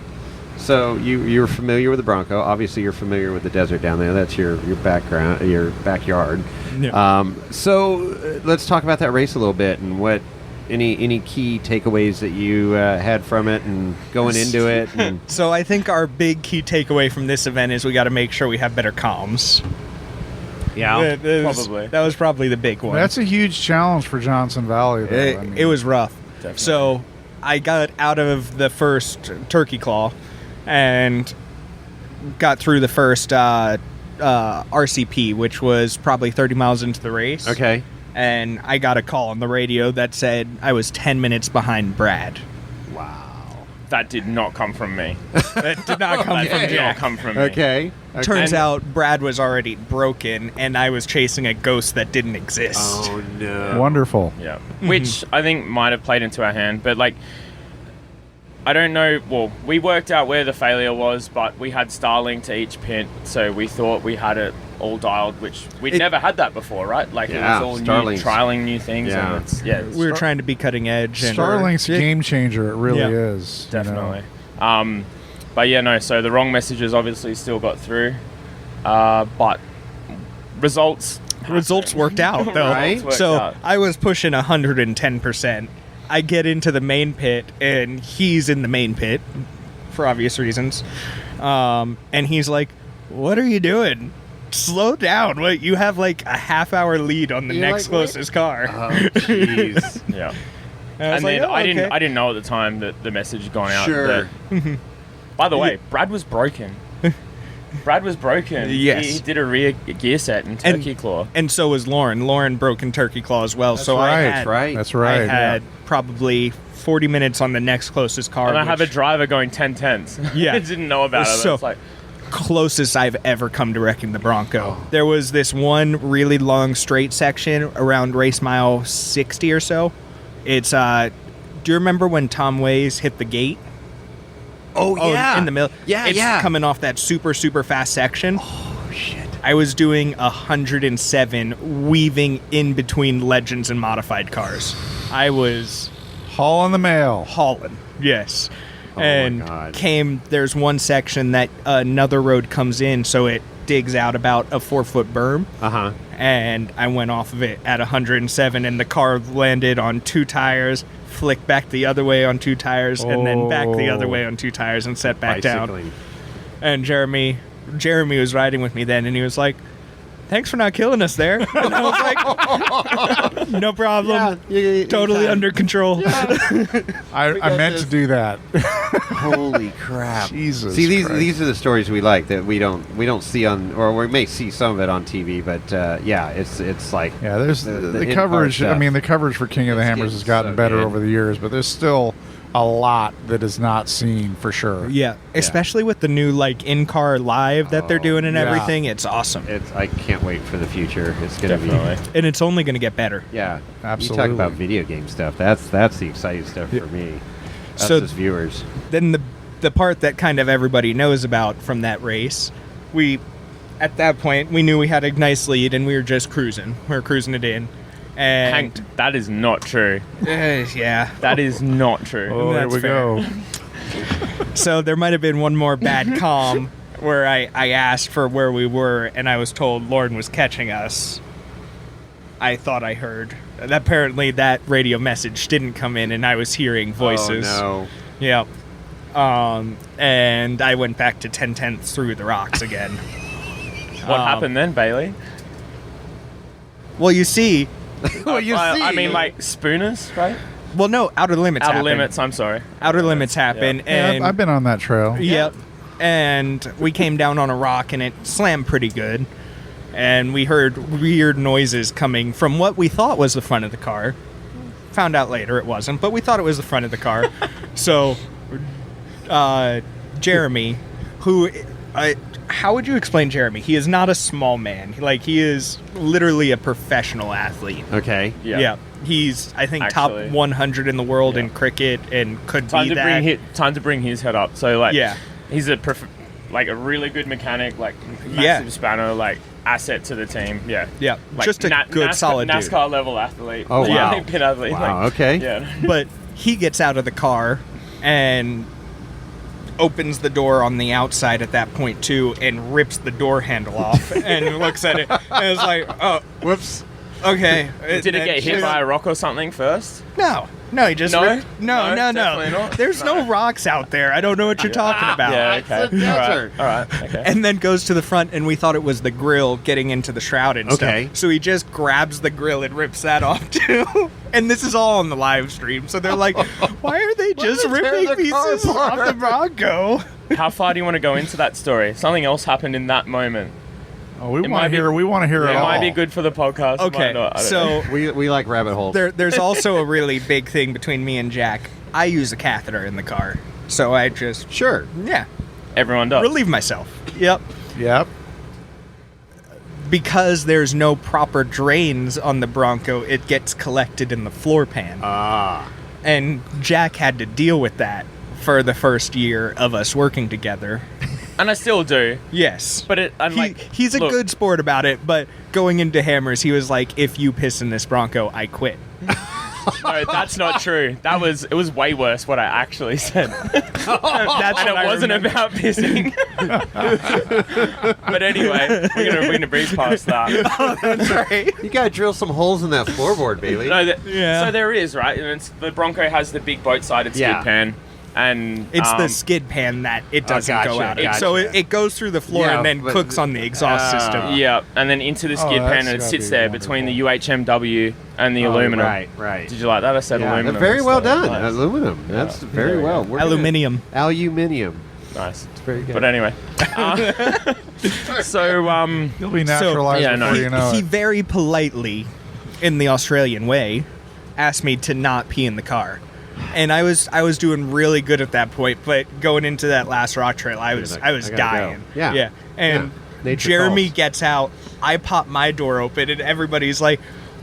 So you're familiar with the Bronco. Obviously, you're familiar with the desert down there. That's your background, your backyard. Yeah. So let's talk about that race a little bit and what any key takeaways that you had from it and going into it. And So I think our big key takeaway from this event is we got to make sure we have better comms. yeah, Probably. That was probably the big one. That's a huge challenge for Johnson Valley, though. It was rough. Definitely. So I got out of the first turkey claw and got through the first RCP, which was probably 30 miles into the race. okay. And I got a call on the radio that said I was 10 minutes behind Brad. That did not come from me. That did not come That from did Jack. not come from me. Okay. Turns And- out Brad was already broken, and I was chasing a ghost that didn't exist. Oh no. Wonderful. Yeah. Which I think might have played into our hand, but like, I don't know. Well, we worked out where the failure was, but we had Starlink to each pit, so we thought we had it all dialed, which we'd never had that before, right? Like Yeah, it was all Starlink's- new, trialing new things. Yeah. And it's We were trying to be cutting edge. And Starlink's a game changer. It really Yeah. is. you know. definitely. But yeah, no. So the wrong messages obviously still got through, but results Results worked out, though. Right? Worked So out. I was pushing 110%. I get into the main pit, and he's in the main pit for obvious reasons. And he's like, "What are you doing? Slow down. What? You have like a half-hour lead on the You're next like, "What?" closest car." Oh jeez. Yeah. And I was And like, then "Oh, I didn't okay." I didn't know at the time that the message had gone out. Sure. that- by the way, Brad was broken. Brad was broken. Yes. He did a rear gear set in Turkey Claw. And so was Lauren. Lauren broke in Turkey Claw as well. That's so right. I had, That's right. That's right. I had probably 40 minutes on the next closest car. And I have a which- driver going 10 tenths. Yeah. I didn't know about it. So- It's like, closest I've ever come to wrecking the Bronco. There was this one really long straight section around race mile 60 or so. It's do you remember when Tom Ways hit the gate? Oh yeah. In the middle. Yeah, it's yeah. coming off that super fast section. Oh shit. I was doing 107 weaving in between Legends and modified cars. I was Haul in the mail. hauling. Yes. Oh my And God. there's one section that another road comes in, so it digs out about a 4-foot berm. Uh-huh. And I went off of it at 107, and the car landed on 2 tires, flicked back the other way on 2 tires, and then back the other Oh. way on 2 tires and set back down. Bicycling. And Jeremy was riding with me then, and he was like, "Thanks for not killing us there." And I was like, "No problem. Totally under control." I meant to do that. Holy crap. Jesus See, Christ. these are the stories we like that we don't see on, or we may see some of it on TV, but yeah, it's like Yeah, there's The the in-car coverage. I stuff. mean, the coverage for King of the It's Hammers getting has gotten so better good. over the years, but there's still a lot that is not seen for sure. Yeah, especially with the new like in-car live that they're Oh, doing and yeah. everything. It's awesome, I can't wait for the future. It's gonna definitely. and it's only going to get better. be yeah. You Absolutely. talk about video game stuff. That's the exciting stuff for me. Us So- as viewers. Then the part that kind of everybody knows about from that race, at that point we knew we had a nice lead and we were just cruising. We were cruising it in, and Hank, that is not true. yeah. That is not true. Oh, there That's we fair. go. So there might have been one more bad comm where I asked for where we were, and I was told Lauren was catching us. I thought I heard. Apparently, that radio message didn't come in, and I was hearing voices. Oh Yep. And I went back to 10/10 through the rocks again. What happened then, Bailey? Well, you see, Well, you I see. mean, like spooners, right? Outer limits Outer happen. limits. I'm sorry. Outer limits happen, Yeah, and I've been on that trail. Yep. and we came down on a rock, and it slammed pretty good. And we heard weird noises coming from what we thought was the front of the car. Found out later it wasn't, but we thought it was the front of the car. So, Jeremy, who... how would you explain Jeremy? He is not a small man. Like, he is literally a professional athlete. Okay. Yeah. He's, I think, Actually, top 100 in the world in cricket, and could be that. Time to bring his head up. So, like, Yeah. he's a really good mechanic, like, massive spanner, like, asset to the team. Yeah. Yeah. Like, Just a good, NASCAR, solid dude. NASCAR level athlete. Oh, wow. Olympic athlete. Wow, like, okay. Yeah. But he gets out of the car and opens the door on the outside at that point too, and rips the door handle off and looks at it and is like, oh, Whoops. okay. Did it get hit by a rock or something first? No, he just No? ripped. No. Definitely not? There's no rocks out there. I don't know what you're talking about. Yeah, It's okay. a desert. All right. Okay. And then goes to the front, and we thought it was the grill getting into the shroud and Okay. stuff. So he just grabs the grill and rips that off too. And this is all on the live stream. So they're like, why are they just Why are they tearing ripping the car pieces off apart? the Bronco? How far do you want to go into that story? Something else happened in that moment. Oh, we It want might to be- hear. We want to hear It it all. might be good for the podcast. It might Okay, not, I don't know. so We like rabbit holes. there's also a really big thing between me and Jack. I use a catheter in the car. So I just, Sure. Everyone does. relieve myself. Yep. Yep. Because there's no proper drains on the Bronco, it gets collected in the floor pan. Ah. And Jack had to deal with that for the first year of us working together. And I still do. Yes. But He's a look, good sport about it, but going into Hammers, he was like, if you piss in this Bronco, I quit. No, that's not true. It was way worse what I actually said. That's And it wasn't about pissing. But anyway, we're gonna breeze past that. That's right. You gotta drill some holes in that floorboard, Bailey. No, Yeah. So there is, right? And the Bronco has the big boat-sided skid Yeah. pan, and It's the skid pan that it doesn't go gotcha, out. gotcha. So it goes through the floor Yeah, and then but- cooks on the exhaust system. yeah, and then into the skid Oh, pan, that's and it gotta sits be there wonderful. between the UHMW and the Oh, aluminum. Right. Did you like that? I said Yeah, aluminum. very well instead. done. Nice. Aluminum. That's very well. We're gonna- Aluminium. Aluminium. Nice. It's very good. But anyway, so You'll be naturalized yeah, no. before you know He it. very politely, in the Australian way, asked me to not pee in the car. And I was doing really good at that point, but going into that last rock trail, I was I gotta dying. go. Yeah. And Yeah. Nature Jeremy calls. gets out. I pop my door open, and everybody's like,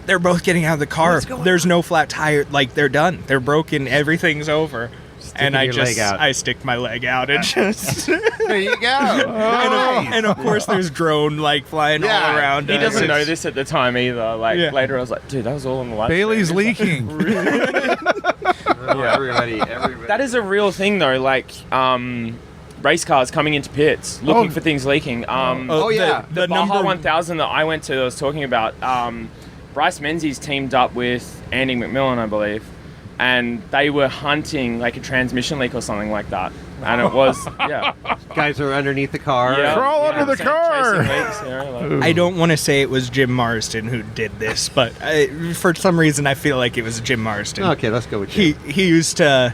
they're both getting out of the car. There's no flat tire. Like, they're done. They're broken. Everything's over. And I your leg out. I stick my leg out and just There you go. and of course there's drone like flying Yeah. all around. he us. doesn't know It's- this at the time either. Like Yeah. later, I was like, dude, that was all on the live. Bailey's stream. leaking. Oh, everybody. That is a real thing though. Like race cars coming into pits looking Oh. for things leaking. Oh, yeah. The Baja 1000 that I went to, that I was talking about. Bryce Menzies teamed up with Andy McMillan, I believe, and they were hunting like a transmission leak or something like that. And it was Guys are underneath the car. Yeah. Crawl under the car. chasing leaks, you know, like- I don't want to say it was Jim Marsden who did this, but for some reason I feel like it was Jim Marsden. Okay, let's go with you. He used to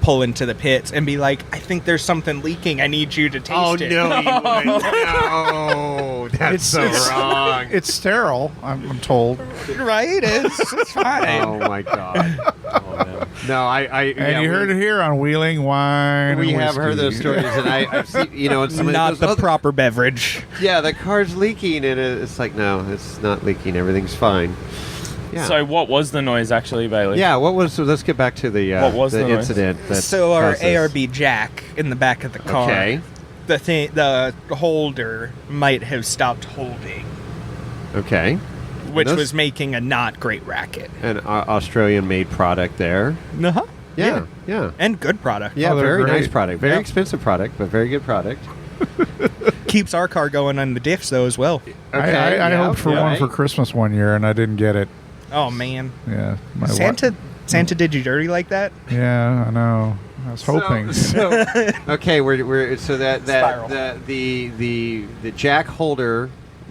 pull into the pits and be like, I think there's something leaking. I need you to taste Oh, it. no, you wouldn't. No, that's so wrong. It's sterile. I'm told. Right? It's fine. Oh, my God. Oh, no. No, And you heard it here on Wheeling Wine. We and have heard those Whiskey. stories, and I've seen, and somebody Not goes, the "Oh, proper beverage. yeah, the car's leaking, and it's like, no, it's not leaking. Everything's fine. Yeah. So what was the noise actually, Bailey? Yeah, what was? So let's get back to the What was the noise? incident. That So our caused this. ARB jack in the back of the car, Okay. the holder might have stopped holding, Okay. which those- was making a not great racket. An Australian-made product there. Uh-huh. Yeah. And good product. Yeah, Oh, they're very great. nice product. Very Yeah. expensive product, but very good product. Keeps our car going on the diffs though as well. I hoped for one for Christmas one year, and I didn't get it. Oh man, Yeah. My Santa did you dirty like that? Yeah, I know. I was hoping. Okay, we're so that Spiral. the jack holder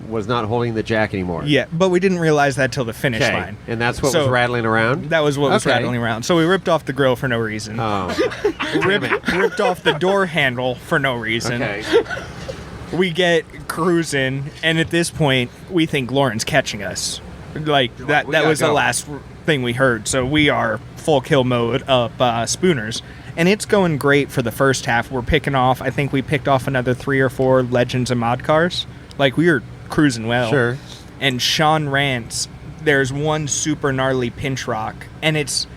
was not holding the jack anymore. Yeah, but we didn't realize that till the finish line. And that's what was rattling around? That was what was rattling around. So we ripped off the grill for no reason. Oh. Ripped off the door handle for no reason. Okay. We get cruising, and at this point, we think Lauren's catching us. Like, that was the last thing we heard. So we are full kill mode up Spooners. And it's going great for the first half. We're picking off, I think we picked off another 3 or 4 Legends and mod cars. Like, we were cruising well. Sure. And Sean Rants, there's one super gnarly pinch rock, and it's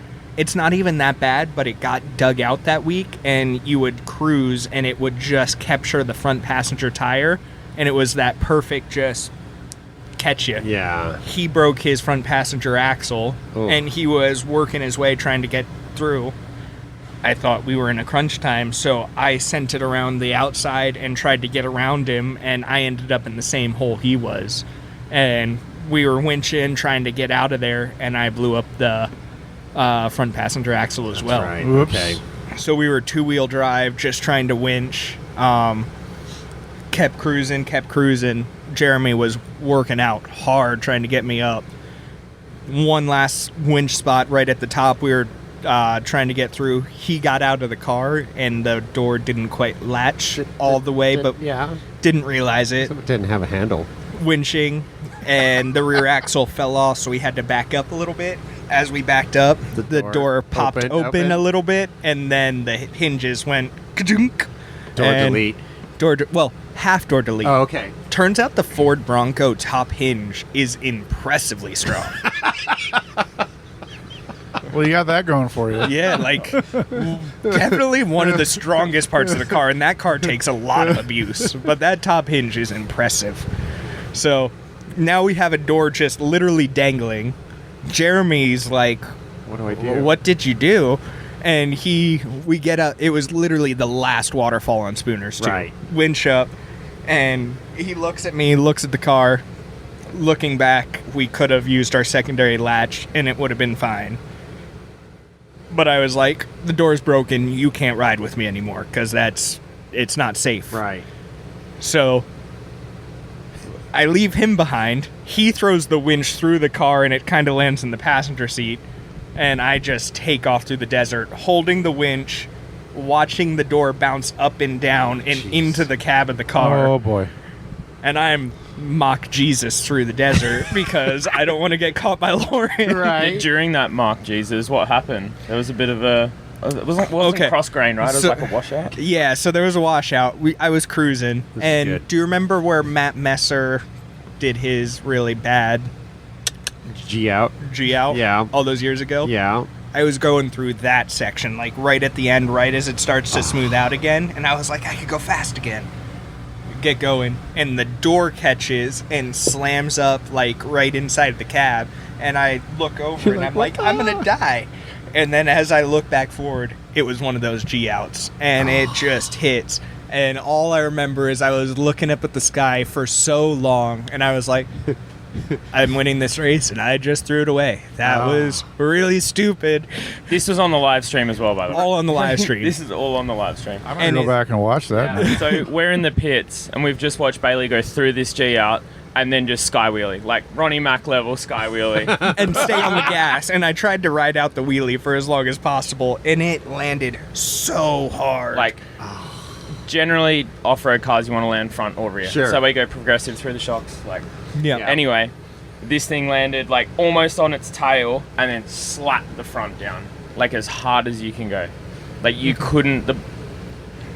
not even that bad, but it got dug out that week, and you would cruise, and it would just capture the front passenger tire, and it was that perfect just catch you. Yeah. He broke his front passenger axle, Ooh. and he was working his way trying to get through. I thought we were in a crunch time, so I sent it around the outside and tried to get around him, and I ended up in the same hole he was. And we were winching, trying to get out of there, and I blew up the front passenger axle as well. Right. Whoops. Okay. So we were 2-wheel drive, just trying to winch. Kept cruising. Jeremy was working out hard, trying to get me up. One last winch spot right at the top. We were trying to get through. He got out of the car, and the door didn't quite latch all the way, but didn't realize it. It didn't have a handle. Winching, and the rear axle fell off, so we had to back up a little bit. As we backed up, the door popped open a little bit, and then the hinges went ka-dunk. Delete. Half door delete. Oh, okay. Turns out the Ford Bronco top hinge is impressively strong. Well, you got that going for you. Yeah, like, definitely one of the strongest parts of the car, and that car takes a lot of abuse, but that top hinge is impressive. So now we have a door just literally dangling. Jeremy's like, what do I do? What did you do? And we get up, it was literally the last waterfall on Spooners too. Right. Winch up, and he looks at me, looks at the car. Looking back, we could have used our secondary latch, and it would have been fine. But I was like, the door's broken, you can't ride with me anymore, because it's not safe. Right. So I leave him behind. He throws the winch through the car, and it kind of lands in the passenger seat. And I just take off through the desert, holding the winch, watching the door bounce up and down and into the cab of the car. Oh, boy. And I'm mock Jesus through the desert because I don't want to get caught by Lauren. Right. During that Mark Jesus, what happened? There was a bit of a... It wasn't cross grain, right? It was like a washout? Yeah, so there was a washout. I was cruising. And do you remember where Matt Messer did his really bad... G out? Yeah. All those years ago? Yeah. I was going through that section, like right at the end, right as it starts to smooth out again. And I was like, I could go fast again. Get going. And the door catches and slams up, like, right inside the cab. And I look over and I'm like, I'm going to die. And then as I look back forward, it was one of those G-outs. And it just hits. And all I remember is I was looking up at the sky for so long. And I was like... I'm winning this race, and I just threw it away. That was really stupid. This was on the live stream as well, by the way. All on the live stream. This is all on the live stream. I'm going to go back and watch that. Yeah. So we're in the pits, and we've just watched Bailey go through this G out, and then just sky wheelie, like Ronnie Mac level sky wheelie. And stay on the gas. And I tried to ride out the wheelie for as long as possible, and it landed so hard. Like, generally, off-road cars, you want to land front or rear. Sure. So we go progressive through the shocks, like... Yeah. Anyway, this thing landed like almost on its tail and then slapped the front down, like as hard as you can go. Like you couldn't.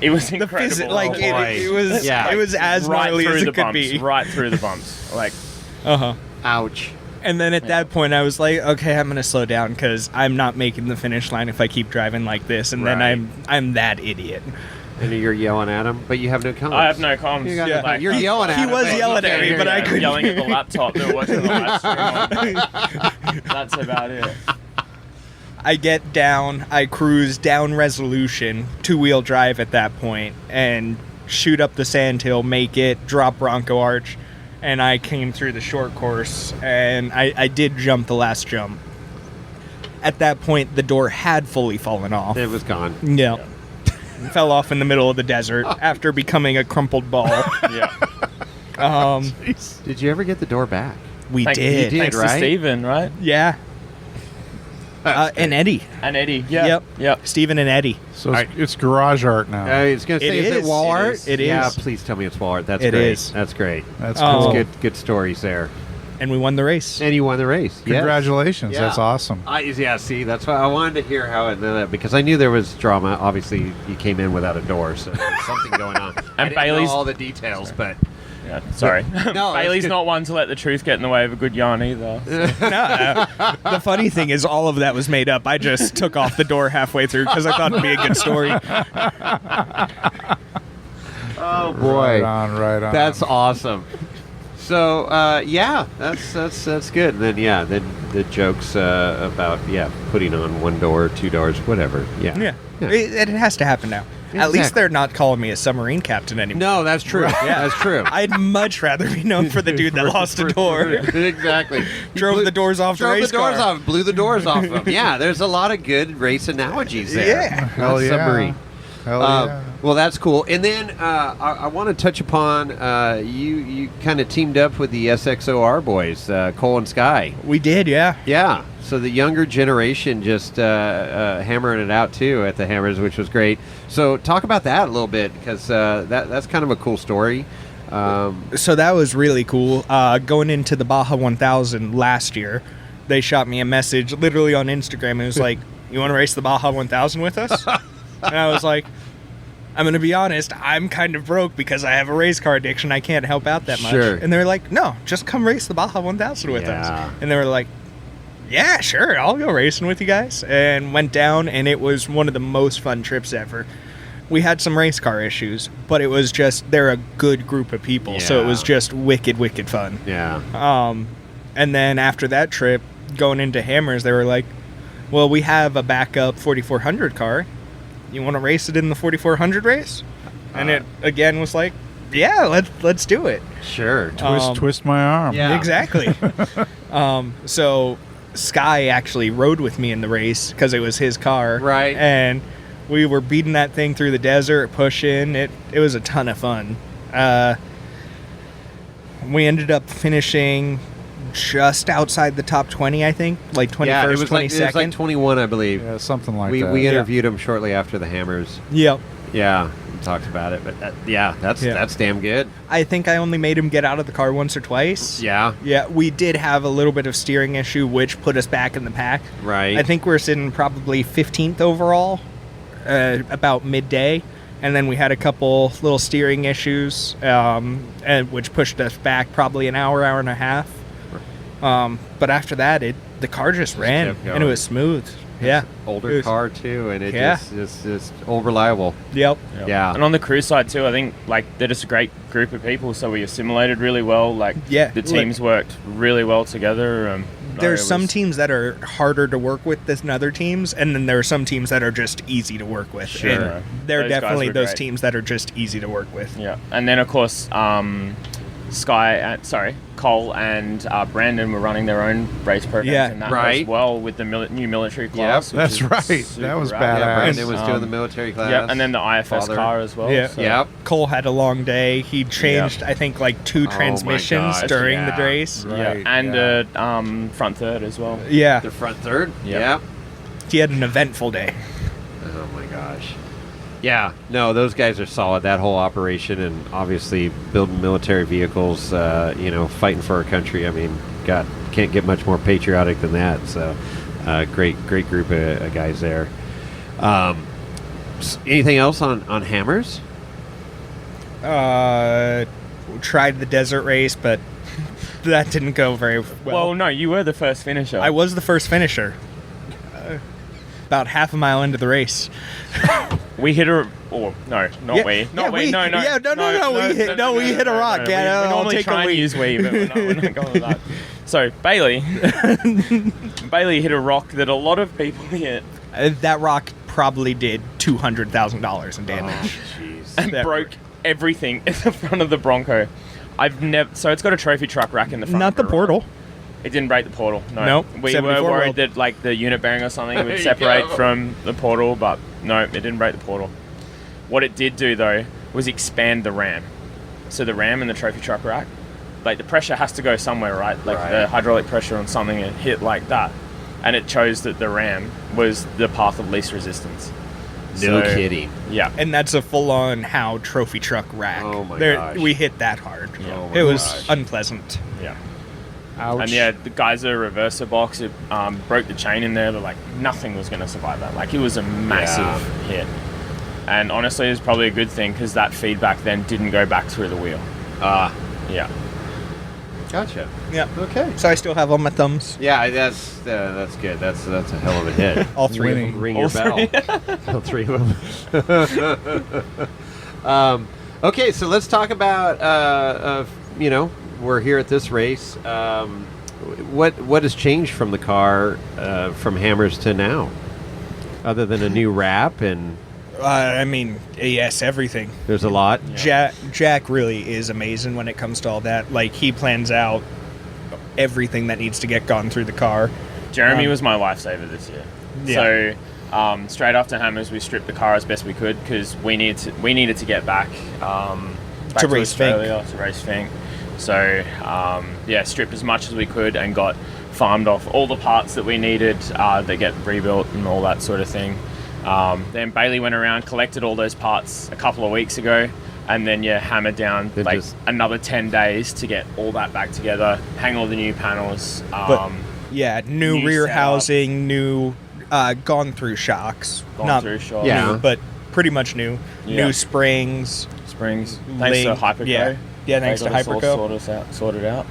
It was incredible. It was as gnarly as it could be. Right through the bumps. Like, Ouch. And then at that point, I was like, okay, I'm gonna slow down because I'm not making the finish line if I keep driving like this. And then I'm that idiot. And you're yelling at him, but you have no comms. I have no comms. You're yelling at him. He was yelling at me, but I couldn't. Yelling at the laptop that watching the live stream. That's about it. I get down, I cruise down Resolution, 2-wheel drive at that point, and shoot up the sandhill, make it, drop Bronco Arch, and I came through the short course, and I did jump the last jump. At that point, the door had fully fallen off. It was gone. Yeah. Fell off in the middle of the desert after becoming a crumpled ball. Yeah. Did you ever get the door back? We Thanks did. to right? Steven, right? Yeah. And Eddie. And Eddie. Yeah. Yep. Steven and Eddie. So it's garage art now. I was going to say, is it wall art? It is. Yeah, please tell me it's wall art. That's It great. is. That's great. That's Oh. cool. That's good stories there. And we won the race. And you won the race. Yes. Congratulations. Yeah. That's awesome. Yeah, see, that's why I wanted to hear how it, because I knew there was drama. Obviously, you came in without a door, so there's something going on. I didn't Bailey's- know all the details, but Yeah, sorry. No, Bailey's that's good. not one to let the truth get in the way of a good yarn either. No, the funny thing is, all of that was made up. I just took off the door halfway through because I thought it'd be a good story. oh boy, Right on. that's awesome. So yeah, that's good. And then the jokes about putting on one door, two doors, whatever. Yeah. It has to happen now. At least they're not calling me a submarine captain anymore. No, that's true. Yeah, that's true. I'd much rather be known for the dude that lost a door. Exactly. Drove the doors off the Drove race the doors car. off, blew the doors off them. Yeah, there's a lot of good race analogies there. Yeah. Hell yeah. Submarine. Hell yeah. Well, that's cool. And then I want to touch upon you kind of teamed up with the SXOR boys, Cole and Sky. We did, yeah. Yeah. So the younger generation just hammering it out too at the Hammers, which was great. So talk about that a little bit because that's kind of a cool story. So that was really cool. Going into the Baja 1000 last year, they shot me a message literally on Instagram. It was like, "You want to race the Baja 1000 with us?" And I was like, "I'm going to be honest, I'm kind of broke because I have a race car addiction. I can't help out that much." Sure. And they're like, "No, just come race the Baja 1000 with Yeah. us." And they were like, "Yeah, sure, I'll go racing with you guys." And went down, and it was one of the most fun trips ever. We had some race car issues, but it was just, they're a good group of people, so it was Yeah. just wicked fun. Yeah. And then after that trip, going into Hammers, they were like, "Well, we have a backup 4400 car. You want to race it in the 4400 race?" And it again was like, "Yeah, let's do it." Sure. Twist my arm. Yeah. Exactly. So Sky actually rode with me in the race because it was his car, Right. And we were beating that thing through the desert, pushing it. It was a ton of fun. We ended up finishing just outside the top 20, I think, like 21st, Yeah, it was 22nd. like 21, I believe. Yeah, something like we that. we interviewed him shortly after the Hammers. Yep. Yeah, we talked about it, but that's damn good. I think I only made him get out of the car once or twice. Yeah. Yeah, we did have a little bit of steering issue, which put us back in the pack. Right. I think we're sitting probably 15th overall, about midday. And then we had a couple little steering issues, and which pushed us back probably an hour and a half. But after that, the car just ran, kept going. and it was smooth. Yeah. Older It was- car too, and it Yeah. just old reliable. Yep. Yeah. And on the crew side too, I think like they're just a great group of people, so we assimilated really well. Like Yeah, the teams worked really well together. There's some teams that are harder to work with than other teams, and then there are some teams that are just easy to work with. Sure. And there are Those guys definitely were those great. teams that are just easy to work with. Yeah, and then of course, Cole and Brandon were running their own race programs Yeah. and that Right. as well with the new military class. which That's is right. super That was rad. badass. Yeah, Brandon was Um, doing the military class. Yeah, and then the IFS Father. car as well. Yeah. so- Yep. Cole had a long day. He changed, I think, like 2 my transmissions gosh, during yeah. the race. Yeah, Right, and yeah. front third as well. Yeah, The front third. Yep. Yeah. he had an eventful day. Oh my gosh. Yeah, no, those guys are solid. That whole operation, and obviously building military vehicles, fighting for our country. I mean, God, can't get much more patriotic than that. So, great group of guys there. Anything else on Hammers? Tried the desert race, but that didn't go very well. Well, no, you were the first finisher. I was the first finisher. About half a mile into the race. We hit a. Oh no, not Yeah, we. Not yeah, we. No. yeah, no, we hit a rock. We Yeah, I'll normally take a try and lead. use we, but we're not going with that. So Bailey hit a rock that a lot of people hit That rock probably did $200,000 in damage. Jeez. and That- broke everything in the front of the Bronco. So it's got a trophy truck rack in the front. Not the of it, portal. right? It didn't break the portal. No. Nope, We were 74 worried weld. that like the unit bearing or something There would you separate go. from the portal, but no, it didn't break the portal. What it did do though was expand the ram. So the ram and the trophy truck rack, like the pressure has to go somewhere, right? Like Right. the hydraulic pressure on something and hit like that. And it chose that the ram was the path of least resistance. No So, kidding. Yeah. And that's a full-on how trophy truck rack. Oh my gosh. We hit that hard. Oh my it was gosh. unpleasant. Yeah. Ouch. And yeah, the geyser reverser box, it broke the chain in there, but like nothing was going to survive that. Like it was a massive hit. And honestly, it's probably a good thing because that feedback then didn't go back through the wheel. Yeah. Gotcha. Yeah. Okay. So I still have all my thumbs. Yeah, that's good. That's a hell of a hit. All three of Winning. them. Ring your bell. All three of them. Okay, so let's talk about we're here at this race. What has changed from the car from Hammers to now, other than a new wrap and I mean, yes, everything. there's a lot. Jack really is amazing when it comes to all that. Like, he plans out everything that needs to get gone through the car. Jeremy was my lifesaver this year. Yeah. So straight after Hammers, we stripped the car as best we could because we needed to get back to race Australia to race Fink. So stripped as much as we could and got farmed off all the parts that we needed that get rebuilt and all that sort of thing. Then Bailey went around, collected all those parts a couple of weeks ago, and then hammered down Then like just- another 10 days to get all that back together, hang all the new panels. Yeah, new New rear setup. housing, new gone through shocks. Gone Not through shocks. Yeah. new, but pretty much new. Yeah. New springs. Springs. Thanks to Link, Hyperco. yeah, thanks They to got us all Hyperco. sorted out.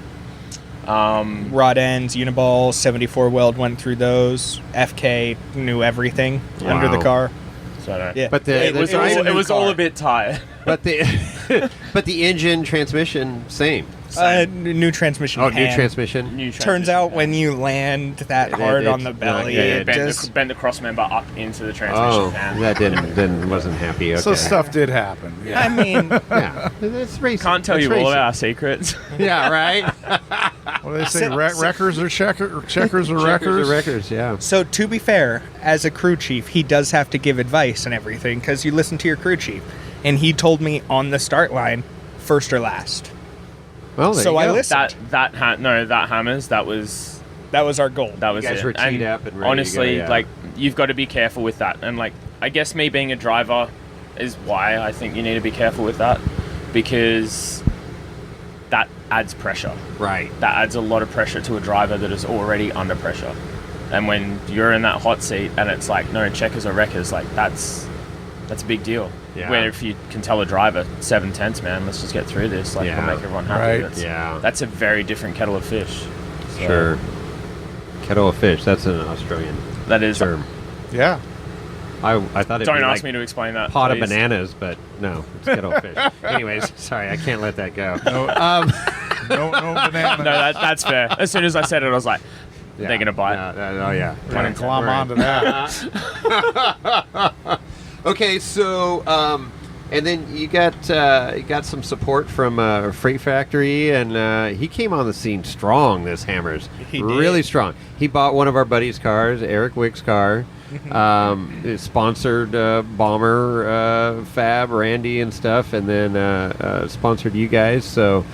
Rod ends, Uniball, 74 weld went through those. FK knew everything under the Wow. car. So Yeah. But the it was all a bit tired. but the engine transmission same. New transmission. Oh, new hand. transmission. New Turns out when you land that It- hard it- on the it's belly, not- it bent, just bent the cross member up into the transmission Oh, fan. that didn't wasn't happy. Okay. So stuff did happen. Yeah. I mean, Yeah, it's racing. Can't tell It's you all racing. of our secrets. Yeah, right. What do they say? Sit- Wreckers or checkers or Checkers wreckers? are records. Yeah. so to be fair, as a crew chief, he does have to give advice and everything because you listen to your crew chief, and he told me on the start line, first or last. Well, there So you I go. listened. that Hammers, that was That was our goal. that was You guys it. were teed up and ready to honestly, go, yeah. like you've got to be careful with that. And like I guess me being a driver is why I think you need to be careful with that because that adds pressure. Right. That adds a lot of pressure to a driver that is already under pressure. And when you're in that hot seat and it's like, no, checkers or wreckers, like that's a big deal. Yeah. Where if you can tell a driver, 7/10, man, let's just get through this. Like, Yeah. we'll make everyone happy. Right. That's, Yeah. That's a very different kettle of fish. So Sure. Kettle of fish. That's an Australian That is. term. Yeah. I thought it'd Don't be ask like me to explain that. pot please. of bananas, but no, it's kettle of fish. Anyways, sorry, I can't let that go. No, no banana. No, that's fair. As soon as I said it, I was like, Yeah. they're going to bite. Oh yeah. Pun Yeah. intended. Glom onto that. Okay, so and then you got some support from Freight Factory, and he came on the scene strong. This Hammers, He did. really strong. He bought one of our buddies' cars, Eric Wick's car. It sponsored Bomber Fab, Randy, and stuff, and then sponsored you guys. So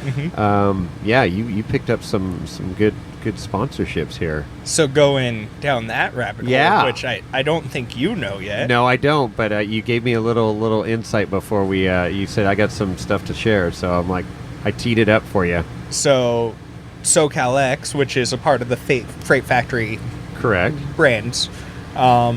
yeah, you picked up some good sponsorships here. So going down that rabbit hole, Yeah. which I don't think you know yet. No, I don't. But you gave me a little insight before we. You said I got some stuff to share, so I'm like, I teed it up for you. So SoCal X, which is a part of the Freight Factory Correct. brands, I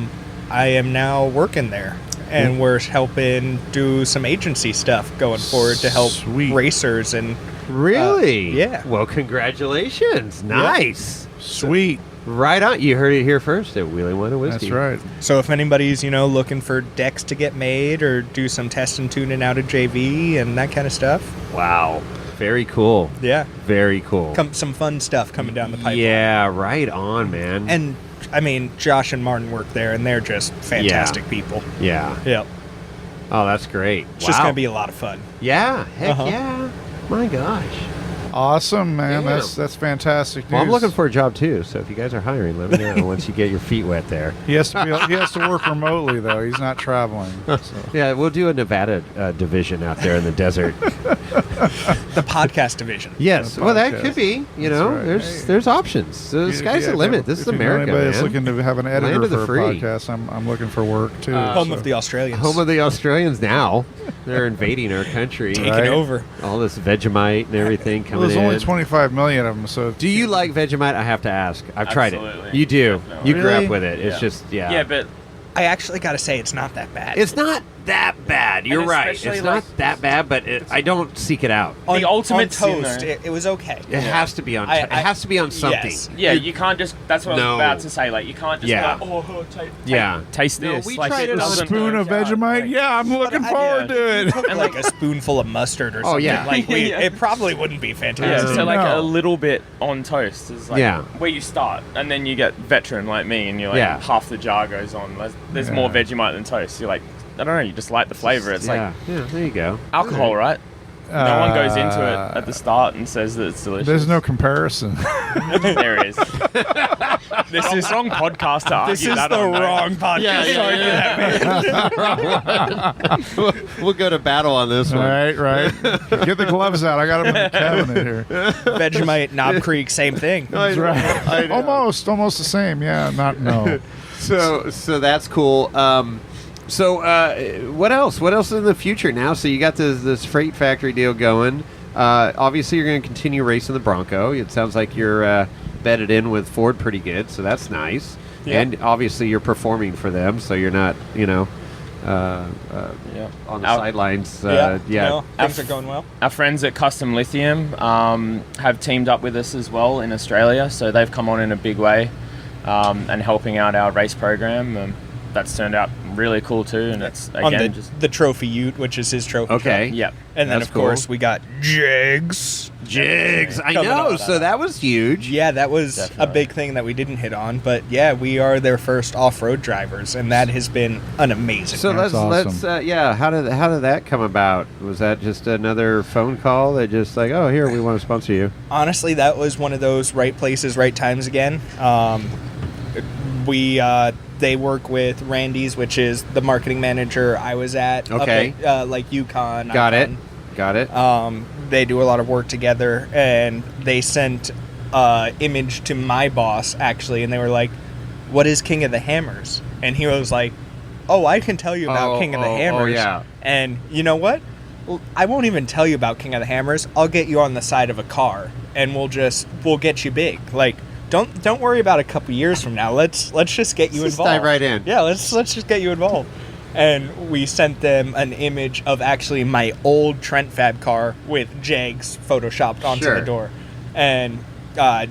am now working there. And we're helping do some agency stuff going forward to help Sweet. racers and Really? yeah. Well, congratulations. Nice. Sweet. Right on. You heard it here first at Wheeling Wine and Whiskey. That's right. so if anybody's, looking for decks to get made or do some test and tuning out of JV and that kind of stuff, Wow. Very cool. yeah, Very cool. some fun stuff coming down the pipeline. Yeah. Right on, man. And I mean, Josh and Martin work there, and they're just fantastic people. yeah. Yep. Oh, that's great. It's just going to be a lot of fun. Yeah. Heck Uh-huh. yeah. My gosh. Awesome, man. Yeah. That's fantastic news. Well, I'm looking for a job too. So if you guys are hiring, let me know once you get your feet wet there. He has to work remotely though. He's not traveling. So. Yeah, we'll do a Nevada division out there in the desert. The podcast division. Yes, The well, that podcast. could be. You That's know, right. there's options. The sky's the limit. This is America, Anybody's man. looking to have an editor Land of the for a free. podcast, I'm looking for work too. Home of the Australians. Home of the Australians now. They're invading our country. Taking Right. over. All this Vegemite and everything Well, coming there's in. only 25 million of them, so Do you like Vegemite? I have to ask. I've tried it. Absolutely. You do. Definitely. You grew Really? up with it. It's Yeah. just, yeah. Yeah, but I actually got to say, it's not that bad. It's not that bad. You're right. especially, It's like- not that bad, but I don't seek it out. on, the ultimate on toast. sin, It was okay. It has to be on. I- it has to be on something. yes. yeah, you can't just. That's what I No. was about to say. Like, you can't just Yeah. be like, Yeah. taste No, this. we like, tried it a on spoon of Vegemite. Yeah, I'm looking I- forward to it. Took like a spoonful of mustard or Oh, something. yeah. Like Yeah. it probably wouldn't be Yeah, fantastic. so like No. a little bit on toast is like Yeah. where you start, and then you get veteran like me, and you're like Yeah. half the jar goes on. There's Yeah. more Vegemite than toast. You're like, I don't know, you just like the flavor. It's yeah. Yeah. There you go. like alcohol, right? No one goes into it at the start and says that it's delicious. There's no comparison. There is. This is wrong podcast to argue This is that the on, though. wrong podcast. We'll go to battle on this one. right. Get the gloves out. I got them in the cabinet here. Vegemite, Knob Creek, same thing. That's right. Almost the same. Yeah, no. So that's cool. What else? What else in the future now? So you got this freight factory deal going. Obviously, you're going to continue racing the Bronco. It sounds like you're bedded in with Ford pretty good, so that's nice. Yeah. And obviously, you're performing for them, so you're not, Yeah. on the Our- sidelines. No, things are going well. Our friends at Custom Lithium have teamed up with us as well in Australia, so they've come on in a big way and helping out our race program. That's turned out really cool too, and it's On again the trophy ute, which is his trophy. Okay. truck. Yep. And then That's of course cool. we got Jigs. Jigs. I Coming know. on. So that was huge. Yeah, that was Definitely. a big thing that we didn't hit on, but yeah, we are their first off-road drivers, and that has been an amazing. So That's let's awesome. how did that come about? Was that just another phone call that just like, oh, here, we want to sponsor you? Honestly, that was one of those right places, right times again. They work with Randy's, which is the marketing manager I was at. Okay. Up at, like Yukon. Got it. They do a lot of work together, and they sent image to my boss actually, and they were like, "What is King of the Hammers?" And he was like, "Oh, I can tell you about King of the Hammers." yeah. And you know what? Well, I won't even tell you about King of the Hammers. I'll get you on the side of a car, and we'll get you big. Like, don't worry about a couple years from now. Let's just get you Let's involved. dive right in. Yeah, let's just get you involved. And we sent them an image of actually my old Trent Fab car with Jags photoshopped onto Sure. the door. And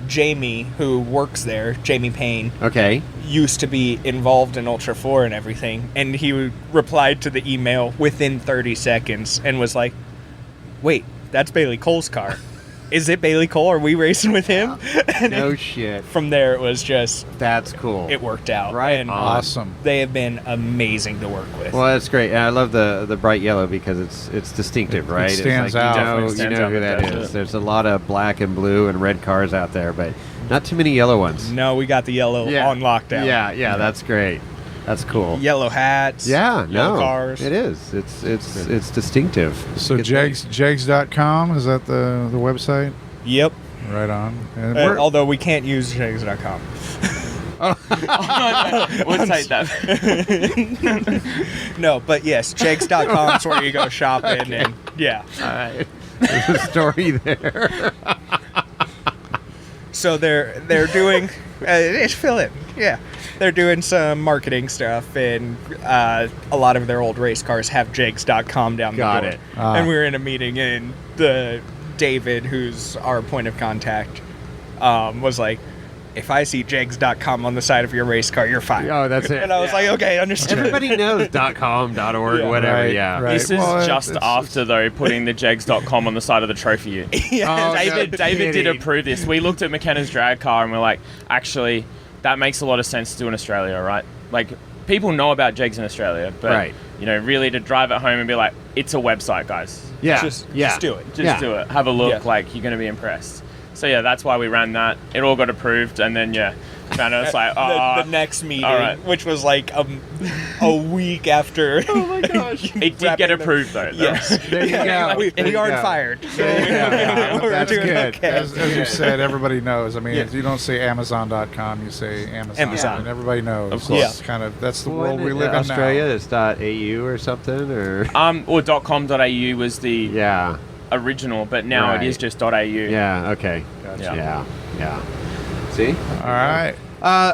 Jamie, who works there, Jamie Payne, Okay. used to be involved in Ultra 4 and everything. And he replied to the email within 30 seconds and was like, "Wait, that's Bailey Cole's car. Is it Bailey Cole? Are we racing with him?" And No shit. from there, it was just, That's cool. it worked out. Right And on. Awesome. they have been amazing to work with. Well, that's great. And I love the bright yellow because it's distinctive, It right? stands it's like, out. You know, Definitely you stands know out who with that that, is. yeah. There's a lot of black and blue and red cars out there, but not too many yellow ones. No, we got the yellow on lockdown. Yeah, that's great. That's cool. Yellow hats. Yeah, yellow no, cars. it is. It's distinctive. So Good thing. Jags.com, is that the website? Yep. Right on. And we're- Although we can't use Jags.com. We'll take that. No, but yes, Jags.com is where you go shopping, and yeah. All right. There's a story there. So they're doing fill in. Yeah. They're doing some marketing stuff, and a lot of their old race cars have Jags.com down Got the door. it. And we were in a meeting, and David, who's our point of contact, was like, "If I see Jags.com on the side of your race car, you're fine." Oh, that's it. And I was like, "Okay, understood." Everybody knows .com, .org, Yeah. whatever. Right, Yeah. right. This is Well, just it's- after, though, putting the Jegs.com on the side of the trophy ute. Oh, David no did kidding. approve this. We looked at McKenna's drag car and we're like, actually, that makes a lot of sense to do in Australia, right? Like, people know about Jegs in Australia, but Right. really to drive it home and be like, it's a website, guys. Yeah. Just do it. Just do it. Have a look. Yeah. Like, you're going to be impressed. So, yeah, that's why we ran that. It all got approved. And then, found out it's like, the next meeting, all right. which was like a week after. Oh, my gosh. It did get approved, though. Yes. There you go. we aren't fired. Yeah, We're that's doing good. okay. As you said, everybody knows. I mean, Yeah. you don't say Amazon.com, you say Amazon. And everybody knows. Of course. It's kind of, that's the world we live in Australia, now. it's .au or something, or Or .com.au was the yeah, original, but now Right. it is just .au. yeah, okay, Gotcha. yeah. See, All right.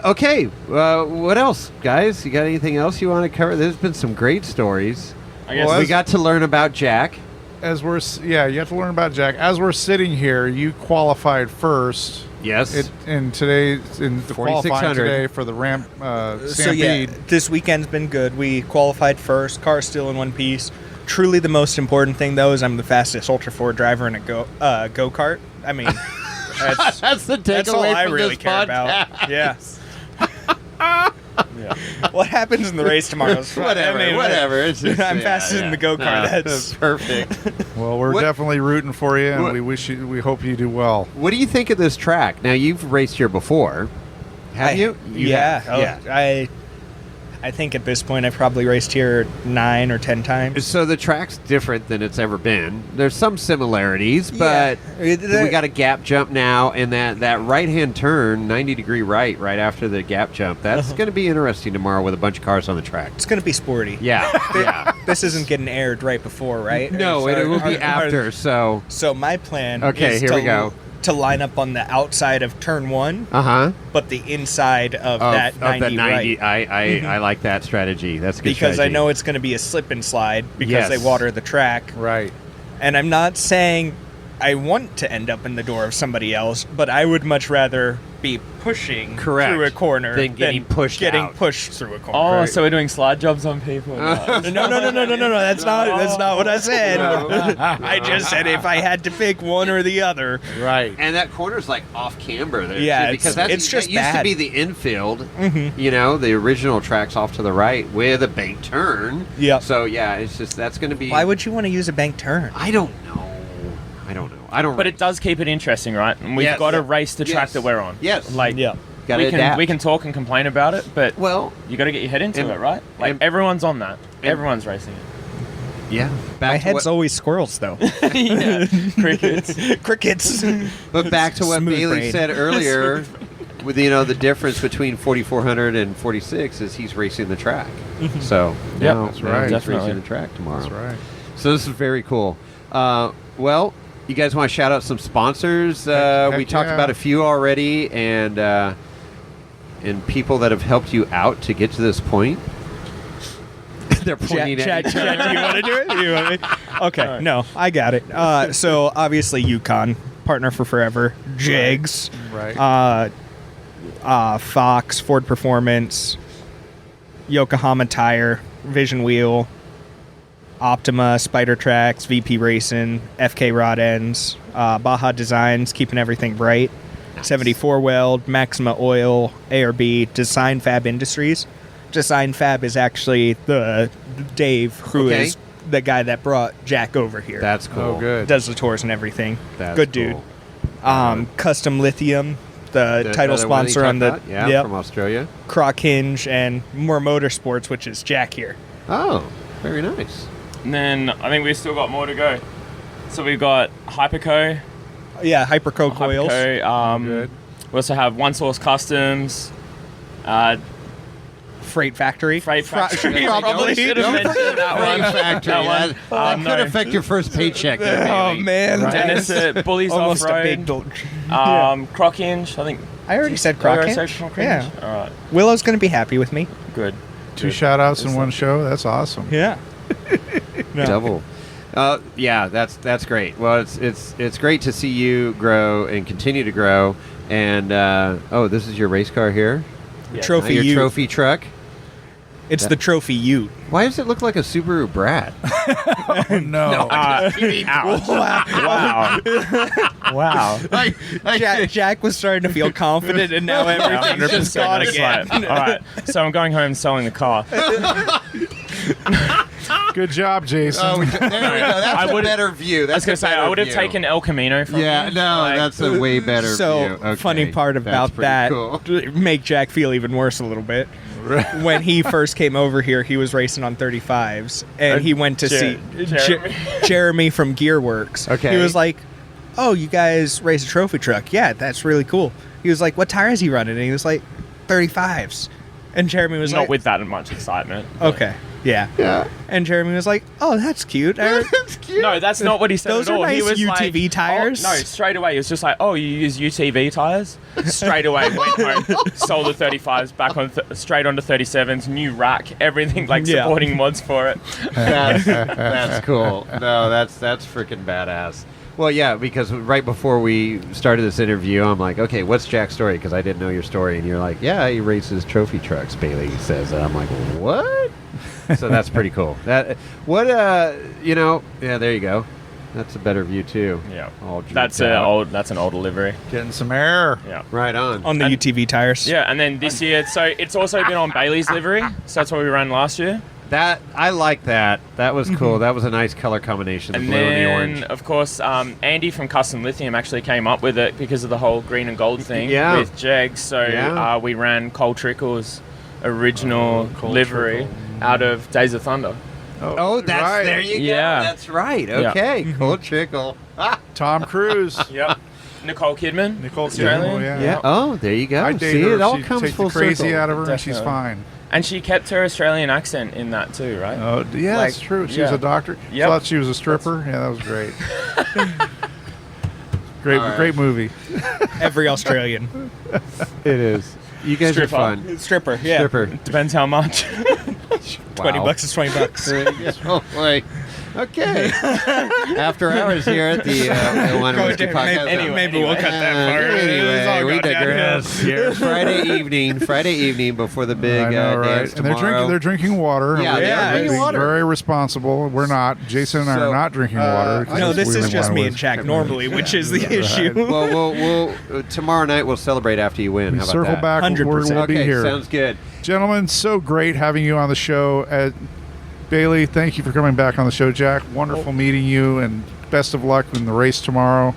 okay. What else, guys? You got anything else you want to cover? There's been some great stories. I guess Well, We got to learn about Jack. As we're, you have to learn about Jack. As we're sitting here, you qualified first. Yes. In the qualifying 4600. today for the ramp So Stampede. this weekend's been good. We qualified first. Car's still in one piece. Truly, the most important thing though is I'm the fastest Ultra 4 driver in a go-kart. I mean, That's the takeaway that's all I from really this care podcast. about. Yeah. What happens in the race tomorrow is fun. Whatever, I mean, whatever. It's just, I'm fastest in the go-kart. No, That's perfect. Well, we're What- definitely rooting for you, and What- we hope you do well. What do you think of this track? Now, you've raced here before. Have you? You Yeah. have. Yeah. I think at this point I've probably raced here 9 or 10 times. So the track's different than it's ever been. There's some similarities, but Yeah. we got a gap jump now, and that right-hand turn, 90-degree right after the gap jump, that's going to be interesting tomorrow with a bunch of cars on the track. It's going to be sporty. Yeah, yeah. This isn't getting aired right before, right? No, So it will be are- after, so... So my plan Okay, is here we go. to line up on the outside of turn 1, Uh-huh. but the inside of that 90 right. I like that strategy. That's a good Because I strategy. know it's going to be a slip and slide because Yes. they water the track. Right. And I'm not saying I want to end up in the door of somebody else, but I would much rather be pushing Correct. through a corner Than getting pushed out. pushed through a corner. Oh, so we're doing slide jobs on people. No. That's not what I said. I just said if I had to pick one or the other. Right. And that corner's like off camber there. Yeah, too, because it's just that used to bad. be the infield. You know, the original track's off to the right with a bank turn. Yep. So yeah, it's just that's going to be. Why would you want to use a bank turn? I don't know. I don't. But it does keep it interesting, right? And we've Yes. got to race the track Yes. that we're on. Yes. Like, Yeah. Gotta we can adapt. talk and complain about it, but Well, you got to get your head into and- it, right? Like, and- everyone's on that. Everyone's racing it. yeah. Back My to head's what, always squirrels, though. Yeah. Crickets. Crickets. but back to what Smooth Bailey brain. said earlier. With the difference between 4400 and 46 is he's racing the track. So Yep. now, That's now right. he's Definitely. racing the track tomorrow. That's right. So this is very cool. Well, you guys want to shout out some sponsors? Heck We talked yeah. about a few already, and people that have helped you out to get to this point. They're pointing Chad, at each other. do you want to do it? You want me? Okay, right. no, I got it. So obviously Yukon, partner for forever. Jigs, Right. Fox, Ford Performance, Yokohama Tire, Vision Wheel, Optima, Spider Tracks, VP Racing, FK Rod Ends, Baja Designs, keeping everything bright, 74 Weld, Maxima Oil, ARB, Design Fab Industries. Design Fab is actually the Dave, who Okay. is the guy that brought Jack over here. That's cool. Oh, good. Does the tours and everything. That's Good cool. dude. Custom Lithium, the title other one that you sponsor on the talked about? yep, from Australia. Croc Hinge, and More Motorsports, which is Jack here. Oh, very nice. And then I think we've still got more to go. So we've got Hyperco. Yeah, Hyperco coils. Hyperco. Good. We also have One Source Customs. Freight Factory. Freight Factory. Probably. should have mentioned that one. Factory. That one. That could No. affect your first paycheck. There, Oh Bailey. man, Dennis at Bullies almost a big. Off-Road. Croc Hinge, I think. I already said Did I Croc already Hinge. say Croc Yeah, Hinge? All right. Willow's gonna be happy with me. Good. Two shout outs in one show. That's awesome. Yeah. Double. Yeah, that's great. Well, it's great to see you grow and continue to grow. And this is your race car here. Yeah. Trophy Your Ute. trophy truck. It's the Trophy Ute. Why does it look like a Subaru Brat? Oh, no. Wow. Jack was starting to feel confident, and now everything's just gone again. All right. So I'm going home and selling the car. Good job, Jason. Oh, there we go. That's I a would've- better view. I was That's going to say, I would have taken El Camino from Yeah, him. no, Like, that's a way better So, view. Okay, funny part that's about pretty that, cool. make Jack feel even worse a little bit. When he first came over here, he was racing on 35s, and he went to see Jeremy. Jeremy from Gearworks. Okay. He was like, "Oh, you guys race a trophy truck? Yeah, that's really cool." He was like, "What tire is he running?" And he was like, "35s." And Jeremy was Not like, with that much excitement. "Okay, yeah." Yeah. And Jeremy was like, "Oh, that's cute." That's cute. No, that's not what he said Those at are all. He nice was UTV like, tires. Oh, no, straight away. He was just like, oh, you use UTV tires? Straight away, went home, sold the 35s, back on straight onto 37s, new rack, everything, like Yeah. supporting mods for it. That's cool. No, that's freaking badass. Well, yeah, because right before we started this interview, I'm like, okay, what's Jack's story? Because I didn't know your story, and you're like, yeah, he races trophy trucks. Bailey says, and I'm like, what? So that's pretty cool. Yeah, there you go. That's a better view too. Yeah, All drooped that's out. That's an older livery. Getting some air. Yeah. Right on. On the And- UTV tires. Yeah, and then this year, so it's also been on Bailey's livery. So that's what we ran last year. That I like that. That was cool. That was a nice color combination, the And blue and the then, orange. of course, Andy from Custom Lithium actually came up with it because of the whole green and gold thing Yeah. with Jegs. So Yeah. we ran Cole Trickle's original Cole livery Trickle. out of Days of Thunder. Oh, that's right. there you go. Yeah. That's right. Yeah. Okay, cool trickle. Ah. Tom Cruise. Yep. Nicole Kidman. Nicole Australian. Kidman, yeah. Yeah. Oh, there you go. I date See, her. it all She comes takes full the crazy circle. out of her, and she's Definitely. fine. And she kept her Australian accent in that too, right? Oh, yeah, Like, that's true. She yeah. was a doctor. Yep. Thought she was a stripper. Yeah, that was great. Great, All right. great movie. Every Australian. It is. You guys Stripper. are fun. Stripper, yeah. Stripper. Depends how much. 20 Wow. bucks is 20 bucks. Oh boy. Okay. After hours here at the One Go Whiskey ahead, Podcast. maybe- maybe we'll cut that part. It's Anyway, all we gone downhill. digress. Here, Friday evening before the big I know, right? dance And they're tomorrow. drinking water. Yeah, We're they are drinking being water. Very responsible. We're not. Jason and I So, are not drinking water. No, this We is live just on me a and whiskey. Jack normally, which is the issue. Well, we'll tomorrow night we'll celebrate after you win. We How about circle that? back. 100%. We'll be Okay, here. sounds good. Gentlemen, so great having you on the show. Bailey, thank you for coming back on the show. Jack, wonderful meeting you, and best of luck in the race tomorrow.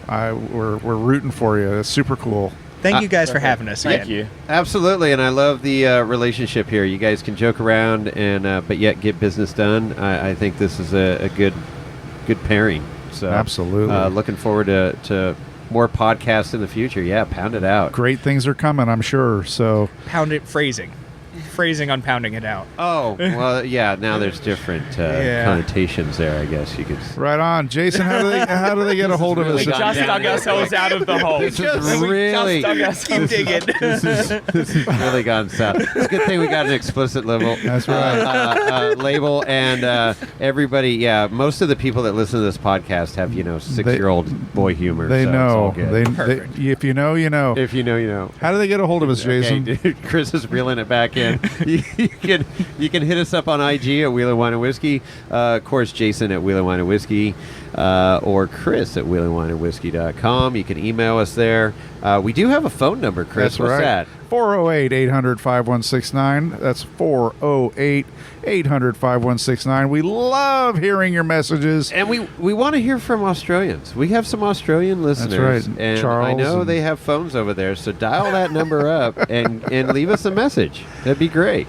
We're rooting for you. That's super cool. Thank you guys for having us. Thank again. you. Absolutely, and I love the relationship here. You guys can joke around and but yet get business done. I think this is a good pairing. So Absolutely. looking forward to more podcasts in the future. Yeah, pound it out. Great things are coming, I'm sure. So Pound it phrasing. Phrasing on pounding it out. Oh well, yeah. Now there's different Yeah. connotations there. I guess you could. right on, Jason. How do they get a hold of really us? We gone just down dug there. ourselves out of the hole. This is really. Just dug ourselves Keep digging. This is really gone south. It's a good thing we got an explicit level. That's right. Label and everybody. Yeah, most of the people that listen to this podcast have 6-year-old boy humor. They so it's all know. good. If you know, you know. If you know, you know. How do they get a hold of us, Jason? Okay, dude, Chris is reeling it back in. You can hit us up on IG at Wheel and Wine and Whiskey. Of course, Jason at Wheel and Wine and Whiskey, or Chris at wheelandwineandwhiskey.com. You can email us there. We do have a phone number, Chris. That's What's right. that? 408-800-5169. That's 408-800-5169. We love hearing your messages. And we want to hear from Australians. We have some Australian listeners. right. And Charles I know and- they have phones over there, so dial that number up and leave us a message. That'd be great.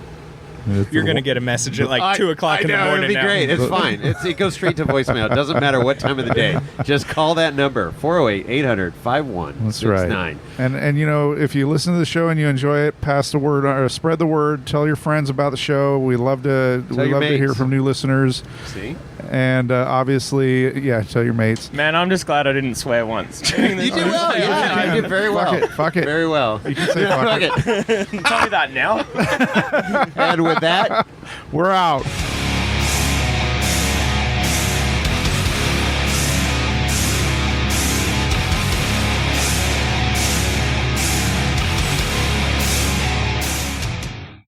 You're going to get a message at like 2 o'clock in the morning It'd be now. great. It's fine. It goes straight to voicemail. It doesn't matter what time of the day. Just call that number, 408-800-5169. That's right. And if you listen to the show and you enjoy it, pass the word or spread the word. Tell your friends about the show. We love to your hear mates. from new listeners. See? And obviously, tell your mates. Man, I'm just glad I didn't swear once. During this You did well. Yeah, you did very well. Fuck it. Very well. You can say fuck it. it. Tell me that now. And with that, We're out.